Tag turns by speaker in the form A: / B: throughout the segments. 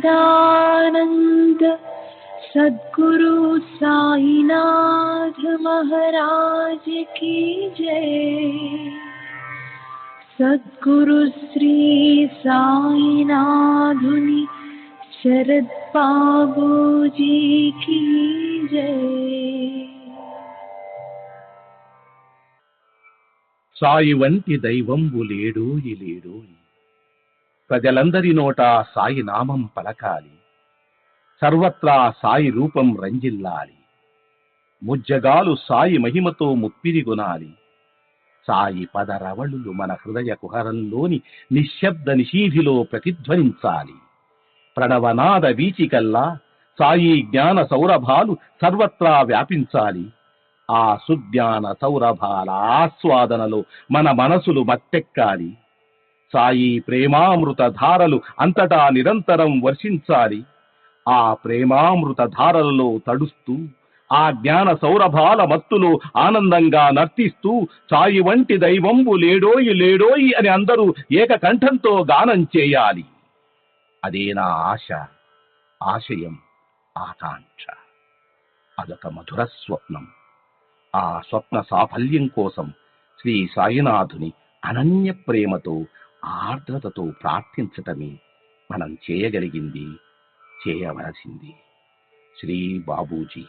A: सच्चिदानंद सद्गुरु साईनाथ महाराज की जय। सद्गुरु श्री साईनाथुनि शरद बाबूजी की जय।
B: సాయి వంటి దైవంబు లేడోయి లేడోయి, ప్రజలందరి నోట సాయి నామం పలకాలి, సర్వత్రా సాయి రూపం రంజిల్లాలి, ముజ్జగాలు సాయి మహిమతో ముప్పిరి గొనాలి. సాయి పదరవళులు మన హృదయ కుహరంలోని నిశ్శబ్ద నిశీధిలో ప్రతిధ్వనించాలి. ప్రణవనాద వీచికల్లా సాయి జ్ఞాన సౌరభాలు సర్వత్రా వ్యాపించాలి. ఆ సుజ్ఞాన సౌరభాల ఆస్వాదనలో మన మనసులు మత్తెక్కాలి. సాయి ప్రేమామృత ధారలు అంతటా నిరంతరం వర్షించాలి. ఆ ప్రేమామృత ధారలలో తడుస్తూ, ఆ జ్ఞాన సౌరభాల మత్తులో ఆనందంగా నర్తిస్తూ సాయి వంటి దైవంబు లేడోయి లేడోయి అని అందరూ ఏకకంఠంతో గానం చేయాలి. అదే నా ఆశ, ఆశయం, ఆకాంక్ష. అదొక మధుర స్వప్నం. ఆ స్వప్న సాఫల్యం కోసం శ్రీ సాయినాథుని అనన్య ప్రేమతో, ఆర్ద్రతతో ప్రార్థించటమే మనం చేయగలిగింది, చేయవలసింది. శ్రీ బాబూజీ.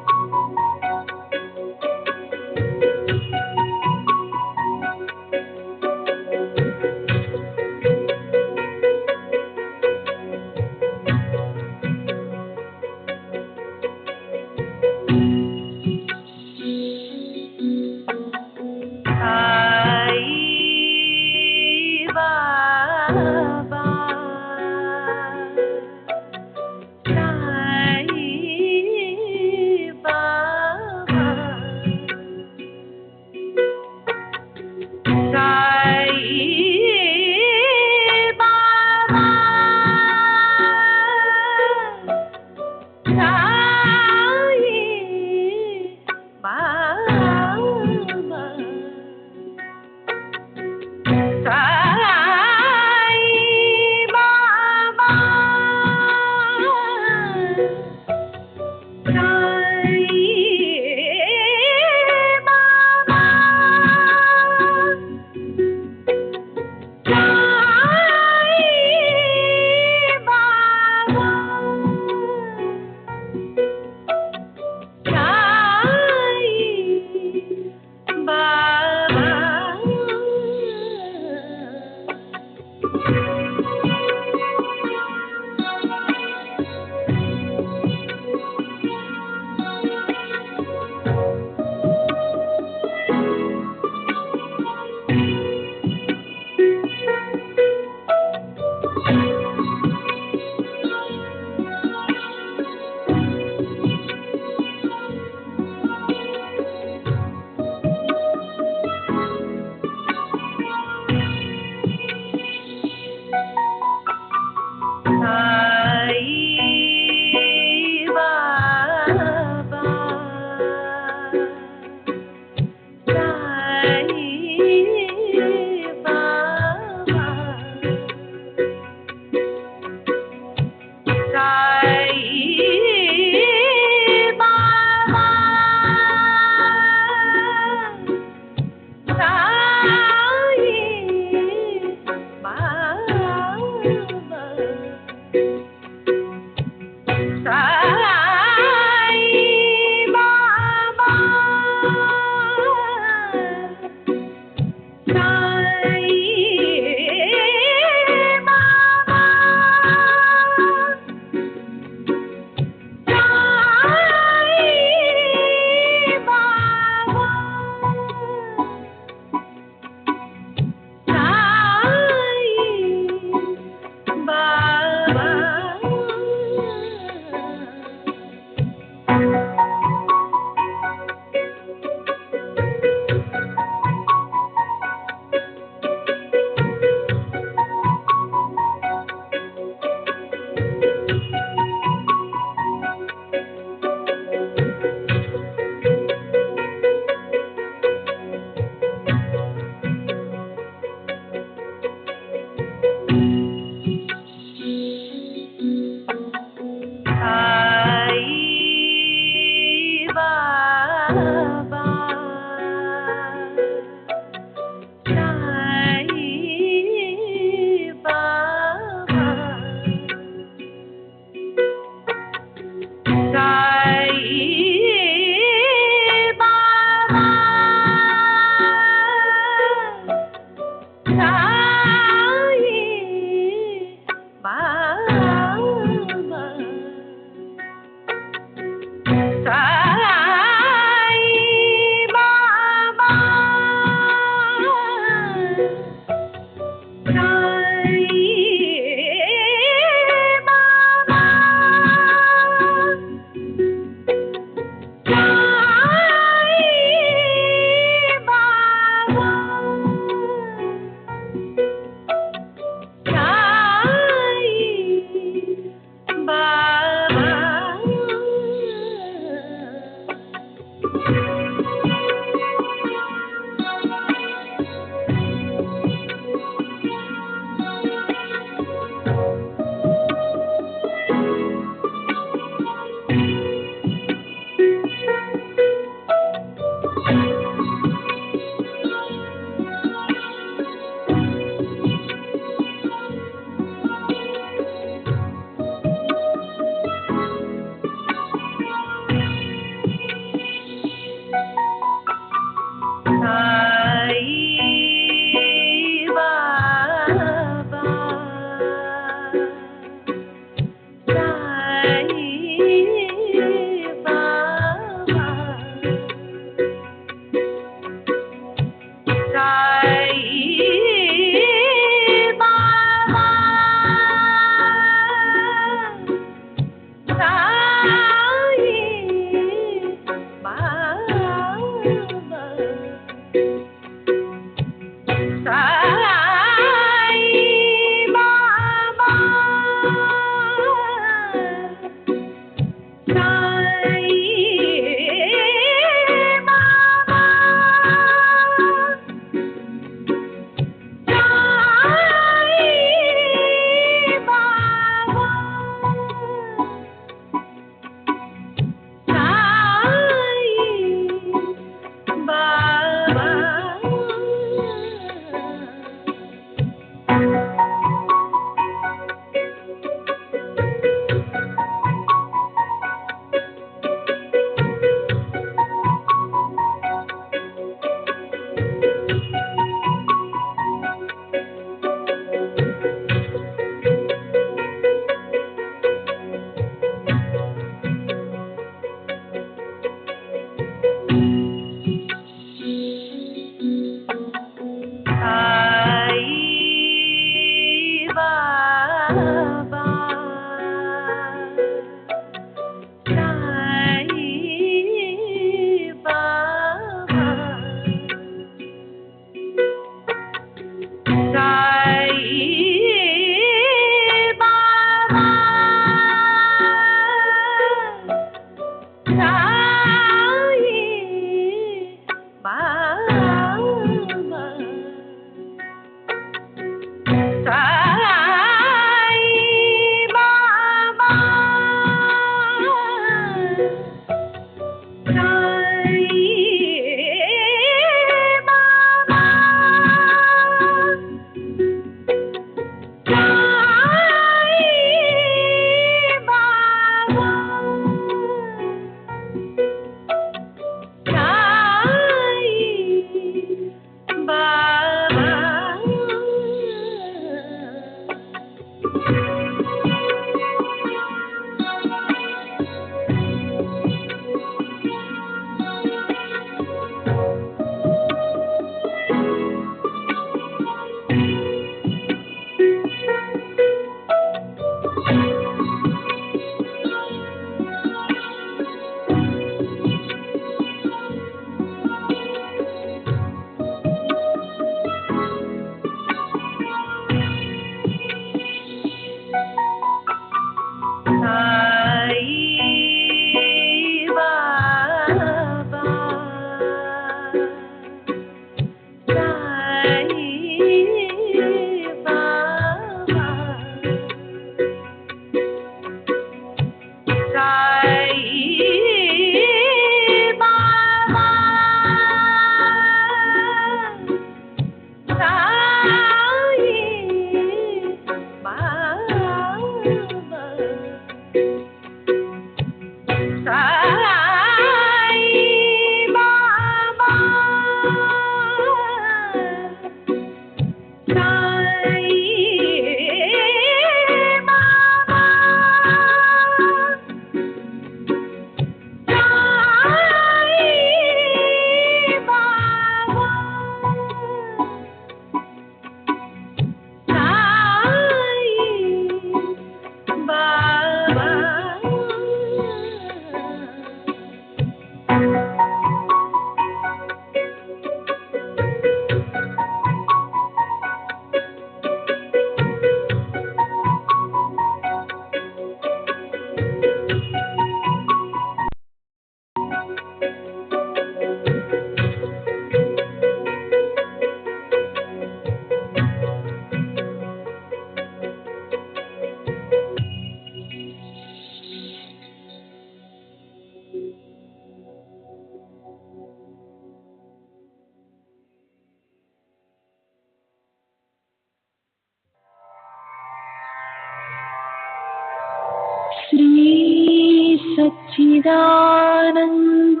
A: श्री सच्चिदानंद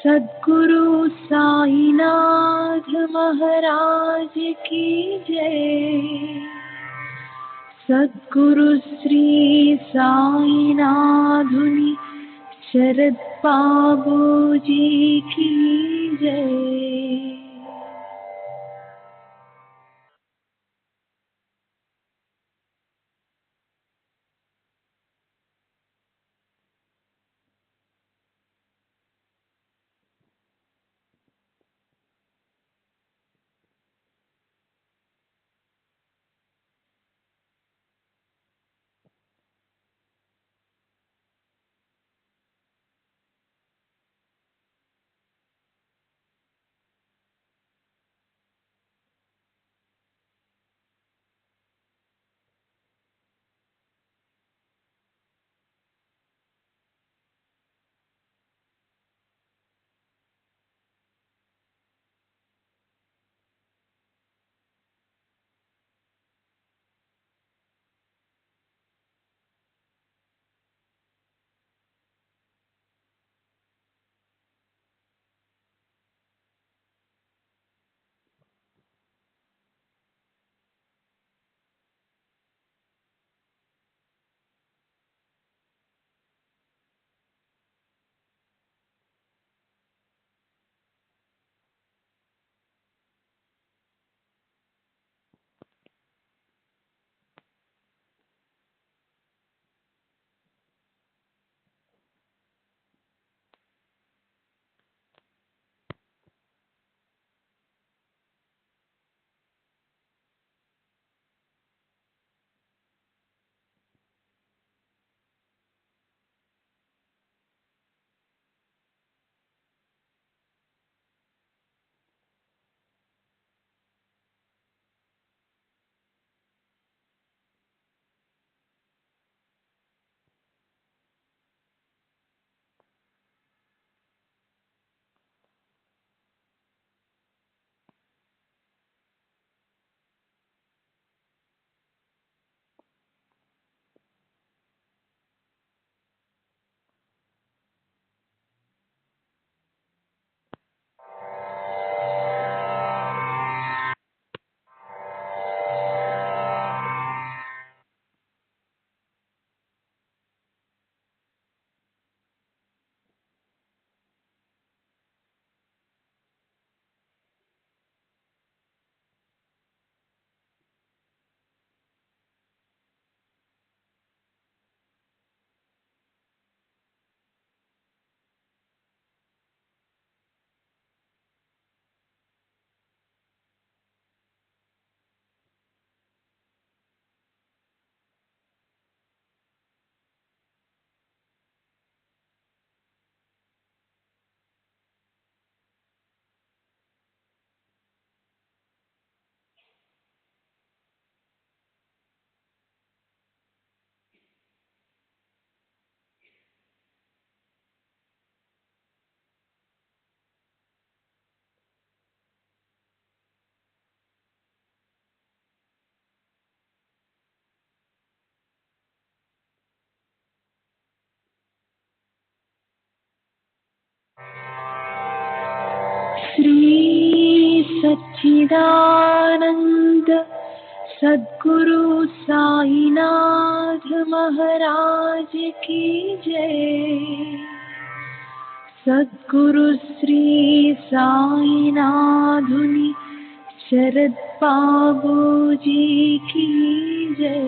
A: सद्गुरु साईनाथ महाराज की जय। सद्गुरु श्री साईनाथुनि शरद बाबू जी की जय। सच्चिदानंद सद्गुरु साईनाथ महाराज की जय। सद्गुरु श्री साईनाथुनि शरद बाबूजी की जय।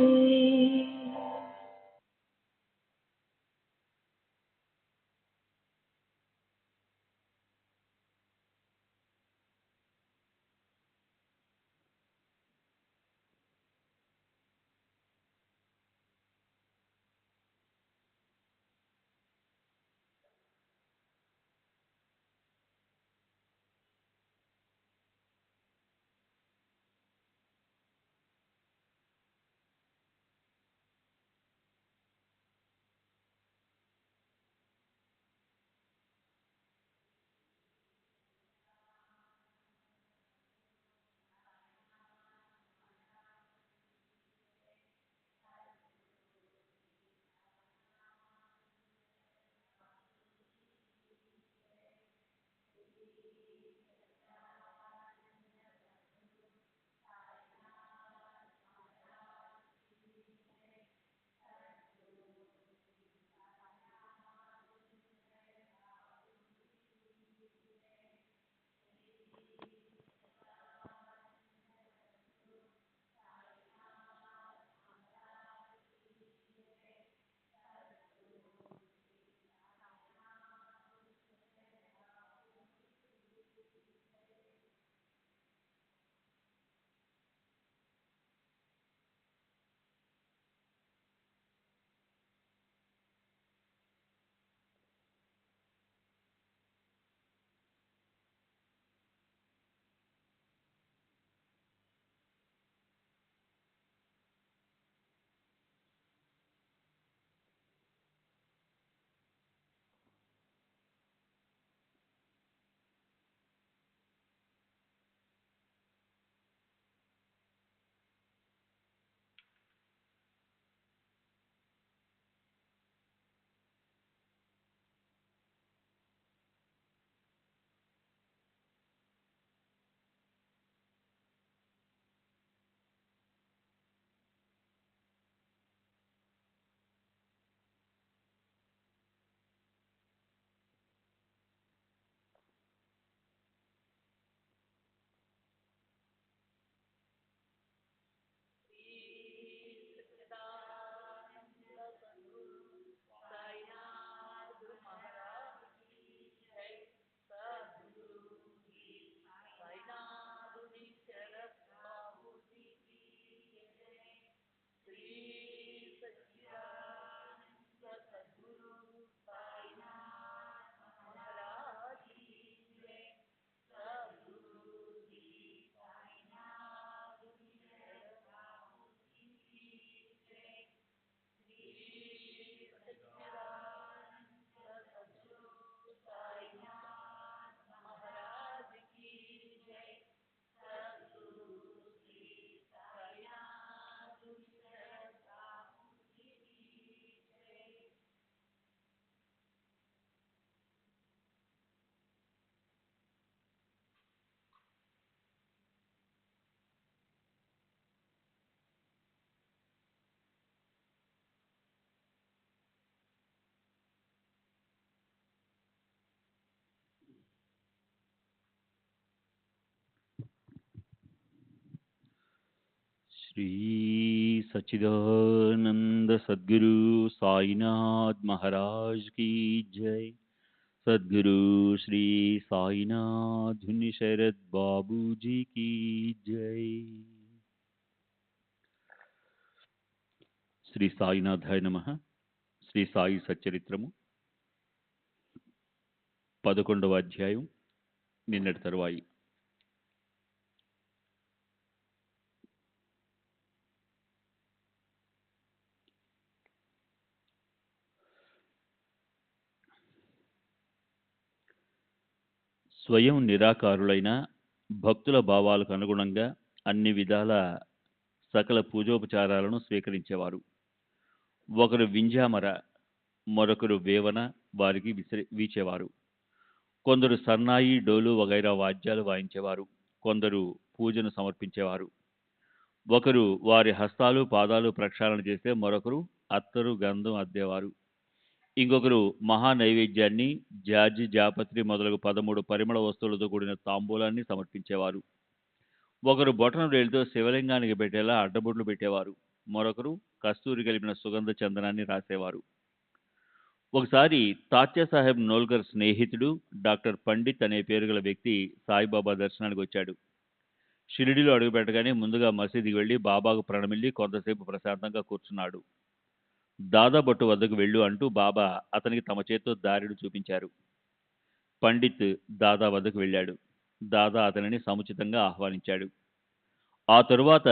C: श्री सच्चिदानंद सद्गुरु साईनाथ महाराज की जय। सद्गुरु श्री साईनाथ धुनि शरद बाबू जी की जय। శ్రీ సాయినాథాయ నమః. శ్రీ సాయి సచ్చరిత్రము 11వ అధ్యాయం, నిన్నటి తరువాయి. స్వయం నిరాకారులైన భక్తుల భావాలకు అనుగుణంగా అన్ని విధాల సకల పూజోపచారాలను స్వీకరించేవారు. ఒకరు వింజామర, మరొకరు వేవన వారికి వీచేవారు. కొందరు సన్నాయి, డోలు వగైరా వాద్యాలు వాయించేవారు. కొందరు పూజను సమర్పించేవారు. ఒకరు వారి హస్తాలు పాదాలు ప్రక్షాళన చేస్తే మరొకరు అత్తరు గంధం అద్దేవారు. ఇంకొకరు మహా నైవేద్యాన్ని జాజి జాపత్రి మొదలగు 13 పరిమళ వస్తువులతో కూడిన తాంబూలాన్ని సమర్పించేవారు. ఒకరు బొటన వేలితో శివలింగానికి పెట్టేలా అడ్డబొట్లు పెట్టేవారు. మరొకరు కస్తూరి కలిపిన సుగంధ చందనాన్ని రాసేవారు. ఒకసారి తాత్యా సాహెబ్ నోల్కర్ స్నేహితుడు డాక్టర్ పండిత్ అనే పేరు గల వ్యక్తి సాయిబాబా దర్శనానికి వచ్చాడు. షిరిడీలో అడుగుపెట్టగానే ముందుగా మసీదుకి వెళ్లి బాబాకు ప్రణమిల్లి కొంతసేపు ప్రశాంతంగా కూర్చున్నాడు. దాదా బొట్టు వద్దకు వెళ్ళు అంటూ బాబా అతనికి తమ చేత్తో దారిని చూపించారు. పండిత్ దాదా వద్దకు వెళ్ళాడు. దాదా అతనిని సముచితంగా ఆహ్వానించాడు. ఆ తరువాత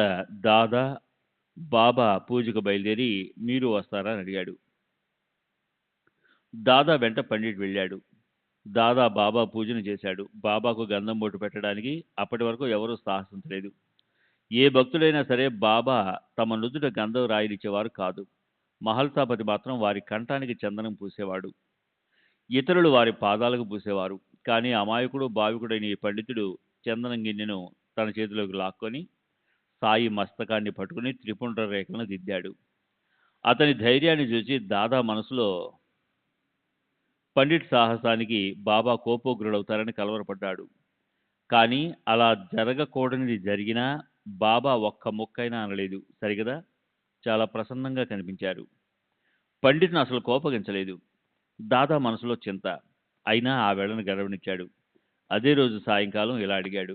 C: దాదా బాబా పూజకు బయలుదేరి మీరు వస్తారా అని అడిగాడు. దాదా వెంట పండిట్ వెళ్ళాడు. దాదా బాబా పూజను చేశాడు. బాబాకు గంధం బొట్టు పెట్టడానికి అప్పటి వరకు ఎవరూ సాహసించలేదు. ఏ భక్తుడైనా సరే బాబా తమ నుదుట గంధం రాయిలిచ్చేవారు కాదు. మహల్సాపతి మాత్రం వారి కంఠానికి చందనం పూసేవాడు. ఇతరులు వారి పాదాలకు పూసేవారు. కానీ అమాయకుడు భావికుడైన ఈ పండితుడు చందనం గిన్నెను తన చేతిలోకి లాక్కొని సాయి మస్తకాన్ని పట్టుకుని త్రిపుండ్ర రేఖలను దిద్దాడు. అతని ధైర్యాన్ని చూసి దాదా మనసులో పండిట్ సాహసానికి బాబా కోపోగ్రుడవుతారని కలవరపడ్డాడు. కానీ అలా జరగకూడనిది జరిగినా బాబా ఒక్క ముక్కైనా అనలేదు. సరిగదా? చాలా ప్రసన్నంగా కనిపించారు. పండిట్ను అసలు కోపగించలేదు. దాదా మనసులో చింత. అయినా ఆ వేళను గడవనిచ్చాడు. అదే రోజు సాయంకాలం ఇలా అడిగాడు.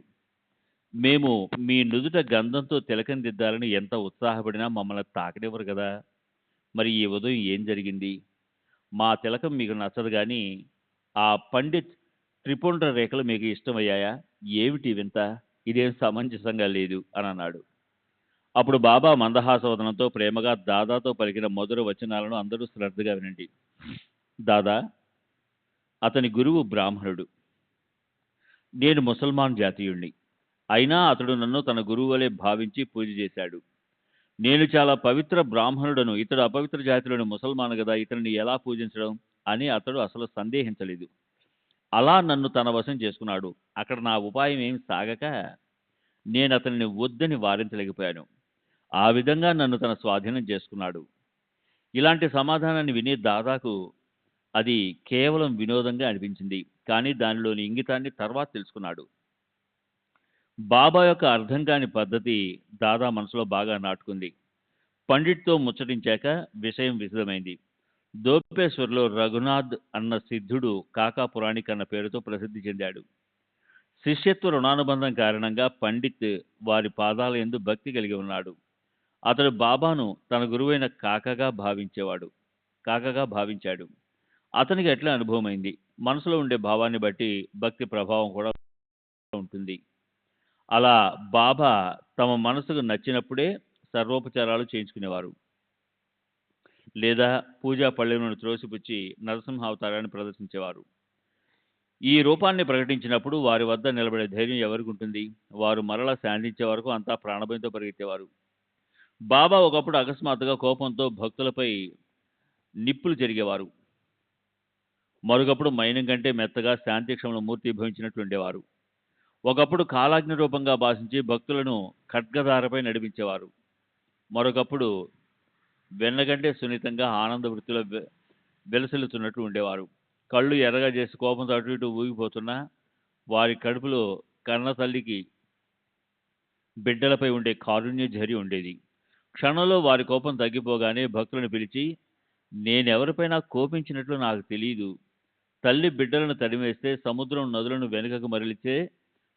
C: మేము మీ నుదుట గంధంతో తిలకం దిద్దాలని ఎంత ఉత్సాహపడినా మమ్మల్ని తాకనివ్వరు కదా. మరి ఈ ఉదయం ఏం జరిగింది? మా తిలకం మీకు నచ్చదు కానీ ఆ పండిత్ త్రిపుండ్ర రేఖలు మీకు ఇష్టమయ్యాయా? ఏమిటి వింత? ఇదేం సమంజసంగా లేదు అని అన్నాడు. అప్పుడు బాబా మందహాసవదనంతో ప్రేమగా దాదాతో పలికిన మధుర వచనాలను అందరూ శ్రద్ధగా వినండి. దాదా, అతని గురువు బ్రాహ్మణుడు. నేను ముసల్మాన్ జాతీయుణ్ణి. అయినా అతడు నన్ను తన గురువు వలె భావించి పూజ చేశాడు. నేను చాలా పవిత్ర బ్రాహ్మణుడను, ఇతడు అపవిత్ర జాతిలోని ముసల్మాన్ కదా, ఇతనిని ఎలా పూజించడం అని అతడు అసలు సందేహించలేదు. అలా నన్ను తన వశం చేసుకున్నాడు. అక్కడ నా ఉపాయం ఏమి సాగక నేను అతనిని వద్దని వారించలేకపోయాను. ఆ విధంగా నన్ను తన స్వాధీనం చేసుకున్నాడు. ఇలాంటి సమాధానాన్ని విని దాదాకు అది కేవలం వినోదంగా అనిపించింది. కానీ దానిలోని ఇంగితాన్ని తర్వాత తెలుసుకున్నాడు. బాబా యొక్క అర్థం కాని పద్ధతి దాదా మనసులో బాగా నాటుకుంది. పండిట్తో ముచ్చటించాక విషయం విశదమైంది. దోపేశ్వర్లో రఘునాథ్ అన్న సిద్ధుడు కాకా పురాణిక్ అన్న పేరుతో ప్రసిద్ధి చెందాడు. శిష్యత్వ రుణానుబంధం కారణంగా పండిత్ వారి పాదాల యందు భక్తి కలిగి ఉన్నాడు. అతడు బాబాను తన గురువైన కాకగా భావించాడు. అతనికి ఎట్లా అనుభవమైంది. మనసులో ఉండే భావాన్ని బట్టి భక్తి ప్రభావం కూడా ఉంటుంది. అలా బాబా తమ మనసుకు నచ్చినప్పుడే సర్వోపచారాలు చేయించుకునేవారు. లేదా పూజా పళ్ళెములను త్రోసిపుచ్చి నరసింహావతారాన్ని ప్రదర్శించేవారు. ఈ రూపాన్ని ప్రకటించినప్పుడు వారి వద్ద నిలబడే ధైర్యం ఎవరికి ఉంటుంది? వారు మరలా శాంతించే వరకు అంతా ప్రాణభయంతో పరిగెత్తేవారు. బాబా ఒకప్పుడు అకస్మాత్తుగా కోపంతో భక్తులపై నిప్పులు జరిగేవారు. మరొకప్పుడు మైనం కంటే మెత్తగా శాంతిక్షమల మూర్తి భవించినట్లు ఉండేవారు. ఒకప్పుడు కాలాగ్ని రూపంగా భాషించి భక్తులను ఖడ్గధారపై నడిపించేవారు. మరొకప్పుడు వెన్నగంటే సున్నితంగా ఆనంద వృత్తిలో వెలసిల్లుతున్నట్లు ఉండేవారు. కళ్ళు ఎర్రగా చేసి కోపంతో అటు ఇటు ఊగిపోతున్నా వారి కడుపులో కన్న తల్లికి బిడ్డలపై ఉండే కారుణ్య ఝరి ఉండేది. క్షణంలో వారి కోపం తగ్గిపోగానే భక్తులను పిలిచి, నేనెవరిపైనా కోపించినట్లు నాకు తెలియదు. తల్లి బిడ్డలను తరిమేస్తే సముద్రం నదులను వెనుకకు మరలిస్తే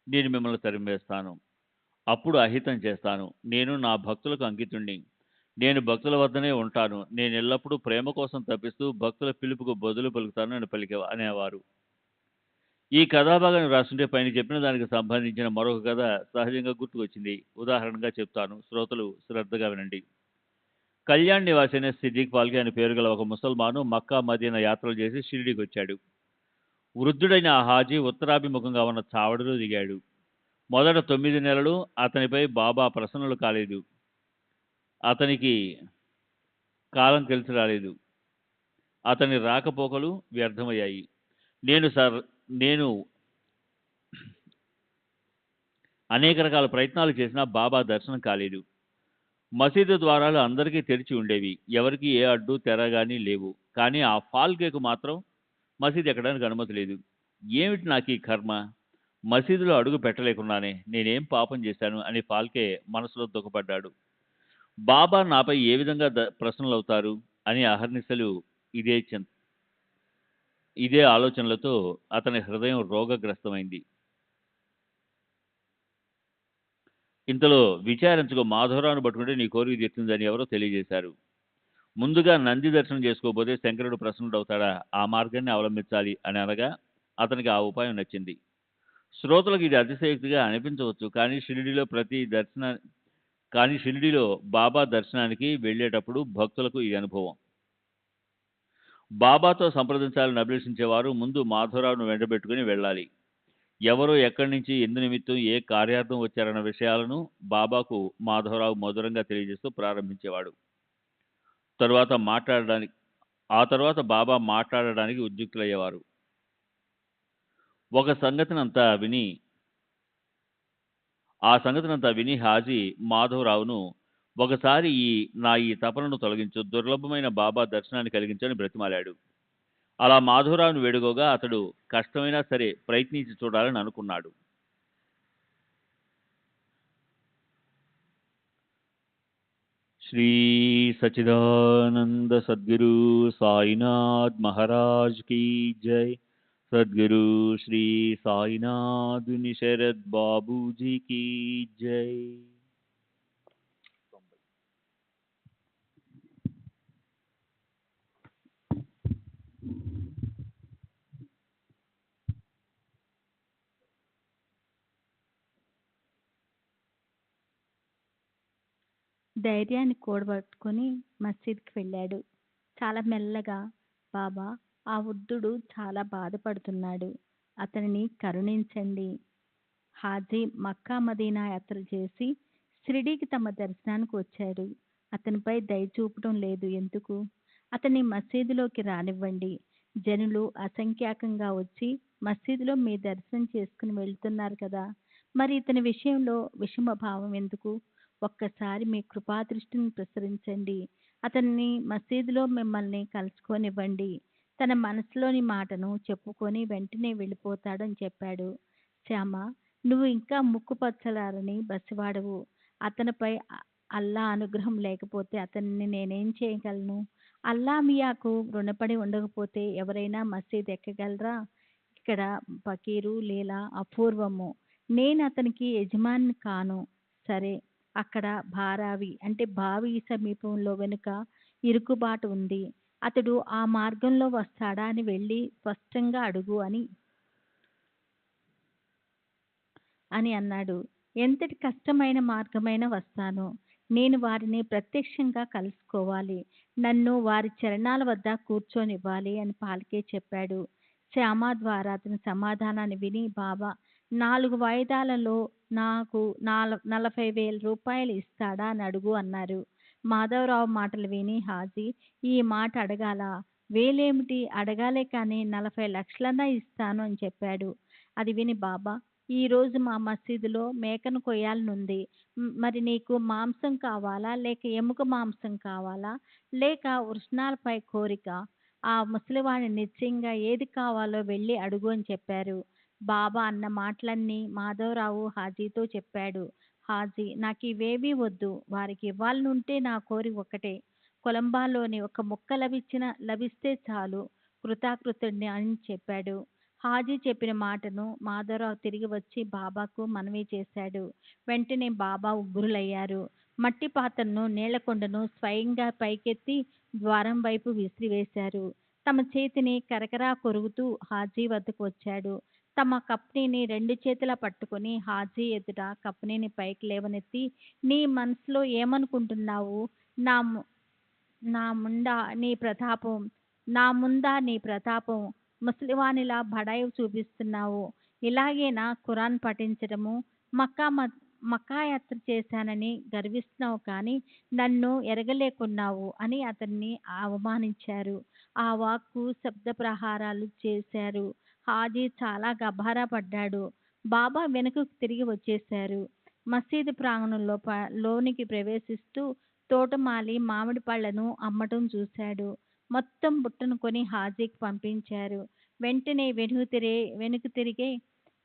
C: నేను మిమ్మల్ని తరిమేస్తాను. అప్పుడు అహితం చేస్తాను. నేను నా భక్తులకు అంకితుణ్ణి. నేను భక్తుల వద్దనే ఉంటాను. నేను ఎల్లప్పుడూ ప్రేమ కోసం తప్పిస్తూ భక్తుల పిలుపుకు బదులు పలుకుతాను అని అనేవారు. ఈ కథాభాగాన్ని రాస్తుంటే పైన చెప్పిన దానికి సంబంధించిన మరొక కథ సహజంగా గుర్తుకొచ్చింది. ఉదాహరణగా చెప్తాను, శ్రోతలు శ్రద్ధగా వినండి. కళ్యాణ్ నివాసి అనే సిద్దిక్ పాల్కి అని పేరు గల ఒక ముసల్మాను మక్కా మదీనా యాత్రలు చేసి షిరిడీకి వచ్చాడు. వృద్ధుడైన ఆ హాజీ ఉత్తరాభిముఖంగా ఉన్న చావడిలో దిగాడు. మొదట 9 నెలలు అతనిపై బాబా ప్రసన్నులు కాలేదు. అతనికి కాలం కలిసి రాలేదు. అతని రాకపోకలు వ్యర్థమయ్యాయి. నేను అనేక రకాల ప్రయత్నాలు చేసినా బాబా దర్శనం కాలేదు. మసీదు ద్వారాలు అందరికీ తెరిచి ఉండేవి. ఎవరికీ ఏ అడ్డు తెర గాని లేవు. కానీ ఆ ఫాల్కేకు మాత్రం మసీదు ఎక్కడానికి అనుమతి లేదు. ఏమిటి నాకీ కర్మ? మసీదులో అడుగు పెట్టలేకున్నానే. నేనేం పాపం చేశాను అని ఫాల్కే మనసులో దుఃఖపడ్డాడు. బాబా నాపై ఏ విధంగా ప్రసన్నులవుతారు అని అహర్నిశలు ఇదే ఇదే ఆలోచనలతో అతని హృదయం రోగగ్రస్తమైంది. ఇంతలో విచారించుకో, మాధవరావును పట్టుకుంటే నీ కోరిక తీరుతుందని ఎవరో తెలియజేశారు. ముందుగా నంది దర్శనం చేసుకోకపోతే శంకరుడు ప్రసన్నుడవుతాడా? ఆ మార్గాన్ని అవలంబించాలి అని అనగా అతనికి ఆ ఉపాయం నచ్చింది. శ్రోతలకు ఇది అతిశయోక్తిగా అనిపించవచ్చు. కానీ షిరిడీలో బాబా దర్శనానికి వెళ్ళేటప్పుడు భక్తులకు ఈ అనుభవం. బాబాతో సంప్రదించాలని అభిలషించేవారు ముందు మాధవరావును వెంటబెట్టుకుని వెళ్ళాలి. ఎవరో ఎక్కడి నుంచి, ఎందు నిమిత్తం, ఏ కార్యార్థం వచ్చారన్న విషయాలను బాబాకు మాధవరావు మధురంగా తెలియజేస్తూ ప్రారంభించేవాడు. ఆ తర్వాత బాబా మాట్లాడడానికి ఉద్యుక్తులయ్యేవారు. ఆ సంగతినంతా విని హాజీ మాధవరావును ఒకసారి ఈ తపనను తొలగించు, దుర్లభమైన బాబా దర్శనాన్ని కలిగించని బ్రతిమాలాడు. అలా మాధవరావును వేడుకోగా అతడు కష్టమైనా సరే ప్రయత్నించి చూడాలని అనుకున్నాడు. శ్రీ సచిదానంద సద్గురు సాయినాథ్ మహారాజ్ की जय। सद्गुरु श्री साईनाथ शरद बाबू जी की जय।
A: ధైర్యాన్ని కూడబట్టుకొని మసీద్కి వెళ్ళాడు. చాలా మెల్లగా, బాబా, ఆ వృద్ధుడు చాలా బాధపడుతున్నాడు, అతనిని కరుణించండి. హాజీ మక్కా మదీనా యాత్ర చేసి షిరిడీకి తమ దర్శనానికి వచ్చాడు. అతనిపై దయ చూపడం లేదు ఎందుకు? అతన్ని మసీదులోకి రానివ్వండి. జనులు అసంఖ్యాకంగా వచ్చి మసీదులో మీ దర్శనం చేసుకుని వెళ్తున్నారు కదా, మరి ఇతని విషయంలో విషమ భావం ఎందుకు? ఒక్కసారి మీ కృపాదృష్టిని ప్రసరించండి. అతన్ని మసీదులో మిమ్మల్ని కలుసుకోనివ్వండి. తన మనసులోని మాటను చెప్పుకొని వెంటనే వెళ్ళిపోతాడని చెప్పాడు. శ్యామ, నువ్వు ఇంకా ముక్కుపచ్చలారని బసివాడవు. అతనిపై అల్లా అనుగ్రహం లేకపోతే అతన్ని నేనేం చేయగలను? అల్లా మియాకు రుణపడి ఉండకపోతే ఎవరైనా మసీద్ ఎక్కగలరా? ఇక్కడ ఫకీరు లీలా అపూర్వము. నేను అతనికి యజమాని కాను. సరే, అక్కడ భారావి అంటే బావి సమీపంలో వెనుక ఇరుకుబాటు ఉంది. అతడు ఆ మార్గంలో వస్తాడా అని వెళ్ళి స్పష్టంగా అడుగు అని అన్నాడు. ఎంతటి కష్టమైన మార్గమైన వస్తాను. నేను వారిని ప్రత్యక్షంగా కలుసుకోవాలి. నన్ను వారి చరణాల వద్ద కూర్చోనివ్వాలి అని పాల్కే చెప్పాడు. శ్యామ ద్వారా అతని సమాధానాన్ని విని బాబా 4 వాయిదాలలో నాకు 40,000 రూపాయలు ఇస్తాడా అని అడుగు అన్నారు. మాధవరావు మాటలు విని హాజీ, ఈ మాట అడగాల? వేలేమిటి, అడగాలే కానీ 40 లక్షలన్నా ఇస్తాను అని చెప్పాడు. అది విని బాబా, ఈరోజు మా మసీదులో మేకను కొయ్యాలనుంది. మరి నీకు మాంసం కావాలా, లేక ఎముక మాంసం కావాలా, లేక వృషణాలపై కోరిక? ఆ ముసలివాణి నిశ్చయంగా ఏది కావాలో వెళ్ళి అడుగు అని చెప్పారు. బాబా అన్న మాటలన్నీ మాధవరావు హాజీతో చెప్పాడు. హాజీ, నాకు ఇవేవీ వద్దు. వారికి ఇవ్వాలనుంటే నా కోరి ఒకటే, కొలంబాలోని ఒక ముక్క లభిస్తే చాలు, కృతాకృతుడిని అని చెప్పాడు. హాజీ చెప్పిన మాటను మాధవరావు తిరిగి వచ్చి బాబాకు మనవి చేశాడు. వెంటనే బాబా ఉగ్రులయ్యారు. మట్టి పాత్రను, నీళ్లకొండను స్వయంగా పైకెత్తి ద్వారం వైపు విసిరివేశారు. తమ చేతిని కరకరా కొరుకుతూ హాజీ వద్దకు వచ్చాడు. తమ కప్నీని 2 చేతులా పట్టుకుని హాజీ ఎదుట కప్నీని పైకి లేవనెత్తి, నీ మనసులో ఏమనుకుంటున్నావు? నా ముందా నీ ప్రతాపం, ముసలివానిలా బడాయి చూపిస్తున్నావు. ఇలాగేనా ఖురాన్ పఠించడము? మక్కా యాత్ర చేశానని గర్విస్తున్నావు, కానీ నన్ను ఎరగలేకున్నావు అని అతన్ని అవమానించారు. ఆ వాక్కు శబ్ద ప్రహారాలు చేశారు. హాజీ చాలా గభారా పడ్డాడు. బాబా వెనుకకు తిరిగి వచ్చేశారు. మసీదు ప్రాంగణంలో లోనికి ప్రవేశిస్తూ తోటమాలి మామిడి పళ్ళను అమ్మటం చూశాడు. మొత్తం బుట్టను కొని హాజీకి పంపించారు. వెంటనే వెనుక తిరిగి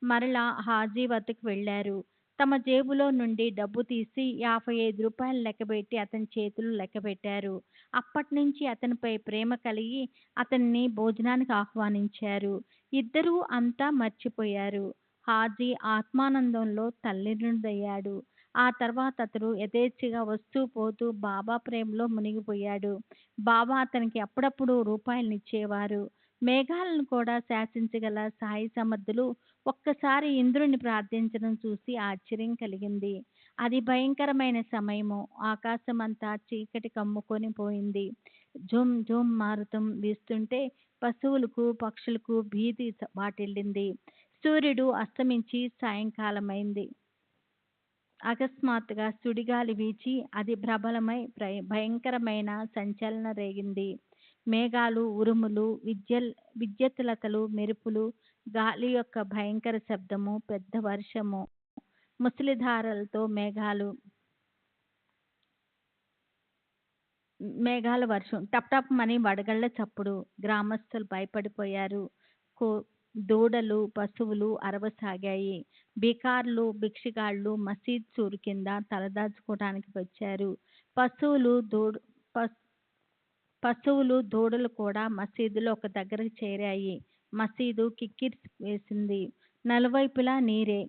A: మరలా హాజీ వద్దకు వెళ్ళారు. తమ జేబులో నుండి డబ్బు తీసి రూ. 55 లెక్కబెట్టి అతని చేతిలో లెక్కబెట్టారు. అప్పటినుంచి అతనిపై ప్రేమ కలిగి అతన్ని భోజనానికి ఆహ్వానించారు. ఇద్దరూ అంతా మర్చిపోయారు. హాజీ ఆత్మానందంలో తల్లినుడయ్యాడు. ఆ తర్వాత అతడు యథేచ్ఛగా వస్తూ పోతూ బాబా ప్రేమలో మునిగిపోయాడు. బాబా అతనికి అప్పుడప్పుడు రూపాయలనిచ్చేవారు. మేఘాలను కూడా శాసించగల సాయి సమర్థులు ఒక్కసారి ఇంద్రుని ప్రార్థించడం చూసి ఆశ్చర్యం కలిగింది. అది భయంకరమైన సమయము. ఆకాశమంతా చీకటి కమ్ముకొని పోయింది. జుమ్ జుమ్ మారుతం వీస్తుంటే పశువులకు పక్షులకు భీతి వాటిల్లింది. సూర్యుడు అస్తమించి సాయంకాలమైంది. అకస్మాత్తుగా సుడిగాలి వీచి అది ప్రబలమై భయంకరమైన సంచలనం రేగింది. మేఘాలు, ఉరుములు, విద్యుత్లతలు, మెరుపులు, గాలి యొక్క భయంకర శబ్దము, పెద్ద వర్షము, ముసలిధారలతో మేఘాల వర్షం, టప్టప్మని వడగళ్ల చప్పుడు. గ్రామస్తులు భయపడిపోయారు. దూడలు, పశువులు అరవసాగాయి. బికార్లు, భిక్షగాళ్ళు మసీద్ సూరు కింద తలదాచుకోవడానికి వచ్చారు. పశువులు, దూడలు కూడా మసీదులో ఒక దగ్గరకు చేరాయి. మసీదు కిక్కిరిసి వేసింది. నలువైపులా నీరే.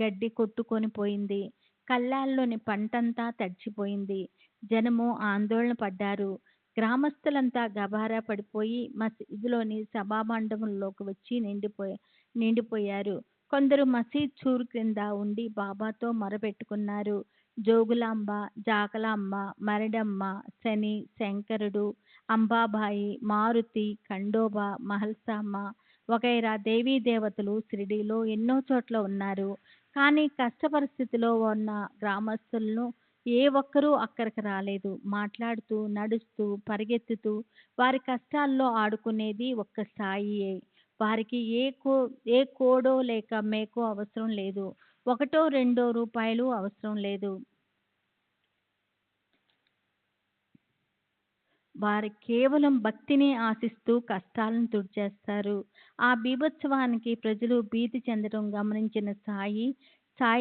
A: గడ్డి కొట్టుకొని పోయింది. కళ్ళాల్లోని పంటంతా తడిచిపోయింది. జనము ఆందోళన పడ్డారు. గ్రామస్తులంతా గబారా పడిపోయి మసీదులోని సభామండపంలోకి వచ్చి నిండిపోయారు. కొందరు మసీద్ చూరు క్రింద ఉండి బాబాతో మొరపెట్టుకున్నారు. జోగులాంబ, జాకలాంబ, మరడమ్మ, శని, శంకరుడు, అంబాబాయి, మారుతి, ఖండోబా, మహల్సామ్మ వగైరా దేవీ దేవతలు షిరిడీలో ఎన్నో చోట్ల ఉన్నారు. కానీ కష్ట పరిస్థితిలో ఉన్న గ్రామస్తులను ఏ ఒక్కరూ అక్కడికి రాలేదు. మాట్లాడుతూ, నడుస్తూ, పరిగెత్తుతూ వారి కష్టాల్లో ఆడుకునేది ఒక్క సాయియే. వారికి ఏ కోడో లేక మేకో అవసరం లేదు. 1-2 రూపాయలు అవసరం లేదు. వారు కేవలం భక్తిని ఆశిస్తూ కష్టాలను తుడిచేస్తారు. ఆ బీభత్సవానికి ప్రజలు భీతి చెందడం గమనించిన సాయి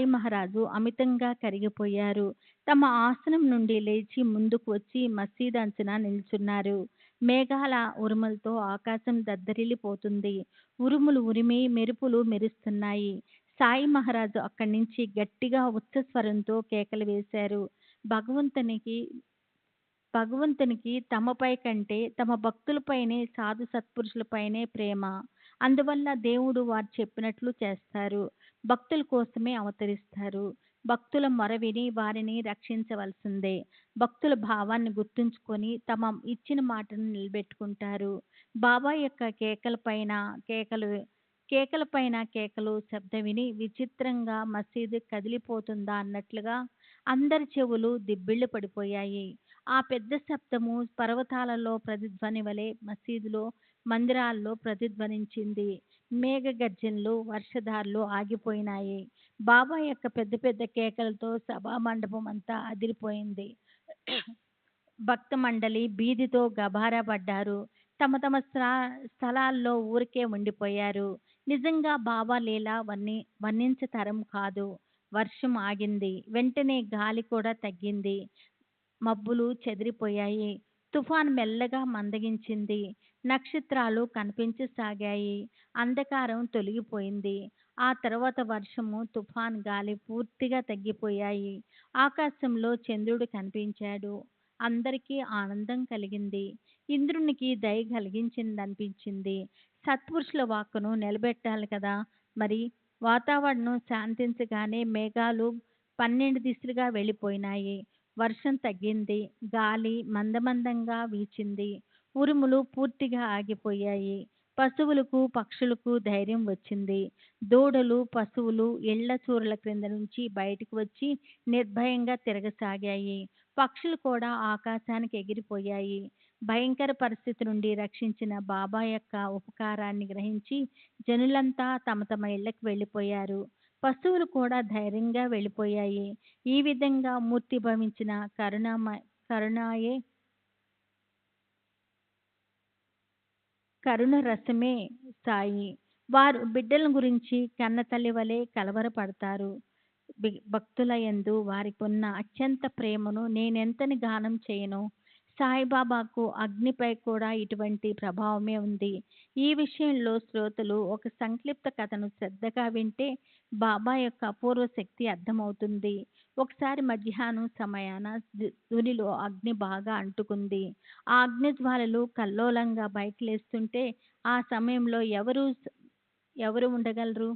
A: మహారాజు అమితంగా కరిగిపోయారు. తమ ఆసనం నుండి లేచి ముందుకు వచ్చి మసీదు అంచున నిల్చున్నారు. మేఘాల ఉరుములతో ఆకాశం దద్దరిల్లిపోతుంది. ఉరుములు ఉరిమి మెరుపులు మెరుస్తున్నాయి. సాయి మహారాజు అక్కడి నుంచి గట్టిగా ఉచ్చస్వరంతో కేకలు వేశారు. భగవంతునికి తమపై కంటే తమ భక్తులపైనే, సాధు సత్పురుషులపైనే ప్రేమ. అందువల్ల దేవుడు వారు చెప్పినట్లు చేస్తారు. భక్తుల కోసమే అవతరిస్తారు. భక్తుల మొర విని వారిని రక్షించవలసిందే. భక్తుల భావాన్ని గుర్తుంచుకొని తమ ఇచ్చిన మాటను నిలబెట్టుకుంటారు. బాబా యొక్క కేకలు శబ్దం విని విచిత్రంగా మసీదు కదిలిపోతుందా అన్నట్లుగా అందరి చెవులు దిబ్బిళ్ళు పడిపోయాయి. ఆ పెద్ద శబ్దము పర్వతాలలో ప్రతిధ్వని వలె మసీదులో, మందిరాల్లో ప్రతిధ్వనించింది. మేఘ గర్జనలు, వర్షధారలు ఆగిపోయినాయి. బాబా యొక్క పెద్ద పెద్ద కేకలతో సభా మండపం అంతా అదిరిపోయింది. భక్త మండలి బీదితో గబారా పడ్డారు. తమ తమ స్థలాల్లో ఊరికే ఉండిపోయారు. నిజంగా బాబా లీల వర్ణించతరం కాదు. వర్షం ఆగింది. వెంటనే గాలి కూడా తగ్గింది. మబ్బులు చెదిరిపోయాయి. తుఫాన్ మెల్లగా మందగించింది. నక్షత్రాలు కనిపించసాగాయి. అంధకారం తొలగిపోయింది. ఆ తర్వాత వర్షము, తుఫాన్, గాలి పూర్తిగా తగ్గిపోయాయి. ఆకాశంలో చంద్రుడు కనిపించాడు. అందరికీ ఆనందం కలిగింది. ఇంద్రునికి దయ కలిగించిందనిపించింది. సత్పురుషుల వాక్కును నిలబెట్టాలి కదా మరి. వాతావరణం శాంతించగానే మేఘాలు 12 దిశలుగా వెళ్ళిపోయినాయి. వర్షం తగ్గింది. గాలి మందమందంగా వీచింది. ఉరుములు పూర్తిగా ఆగిపోయాయి. పశువులకు, పక్షులకు ధైర్యం వచ్చింది. దూడలు, పశువులు ఇళ్ల చూరల క్రింద నుంచి బయటకు వచ్చి నిర్భయంగా తిరగసాగాయి. పక్షులు కూడా ఆకాశానికి ఎగిరిపోయాయి. భయంకర పరిస్థితి నుండి రక్షించిన బాబా యొక్క ఉపకారాన్ని గ్రహించి జనులంతా తమ తమ ఇళ్లకు వెళ్ళిపోయారు. పశువులు కూడా ధైర్యంగా వెళ్ళిపోయాయి. ఈ విధంగా మూర్తిభవించిన కరుణాయే కరుణ రసమే సాయి. వారు బిడ్డల గురించి కన్నతల్లి వలె కలవరపడతారు. భక్తుల యందు వారికున్న అత్యంత ప్రేమను నేనెంతని గానం చేయను. సాయిబాబాకు అగ్నిపై కూడా ఇటువంటి ప్రభావమే ఉంది. ఈ విషయంలో శ్రోతలు ఒక సంక్లిప్త కథను శ్రద్ధగా వింటే బాబా యొక్క అపూర్వ శక్తి అర్థమవుతుంది. ఒకసారి మధ్యాహ్నం సమయాన ధునిలో అగ్ని బాగా అంటుకుంది. ఆ అగ్ని జ్వాలలు కల్లోలంగా బయటకు లేస్తుంటే ఆ సమయంలో ఎవరు ఉండగలరు?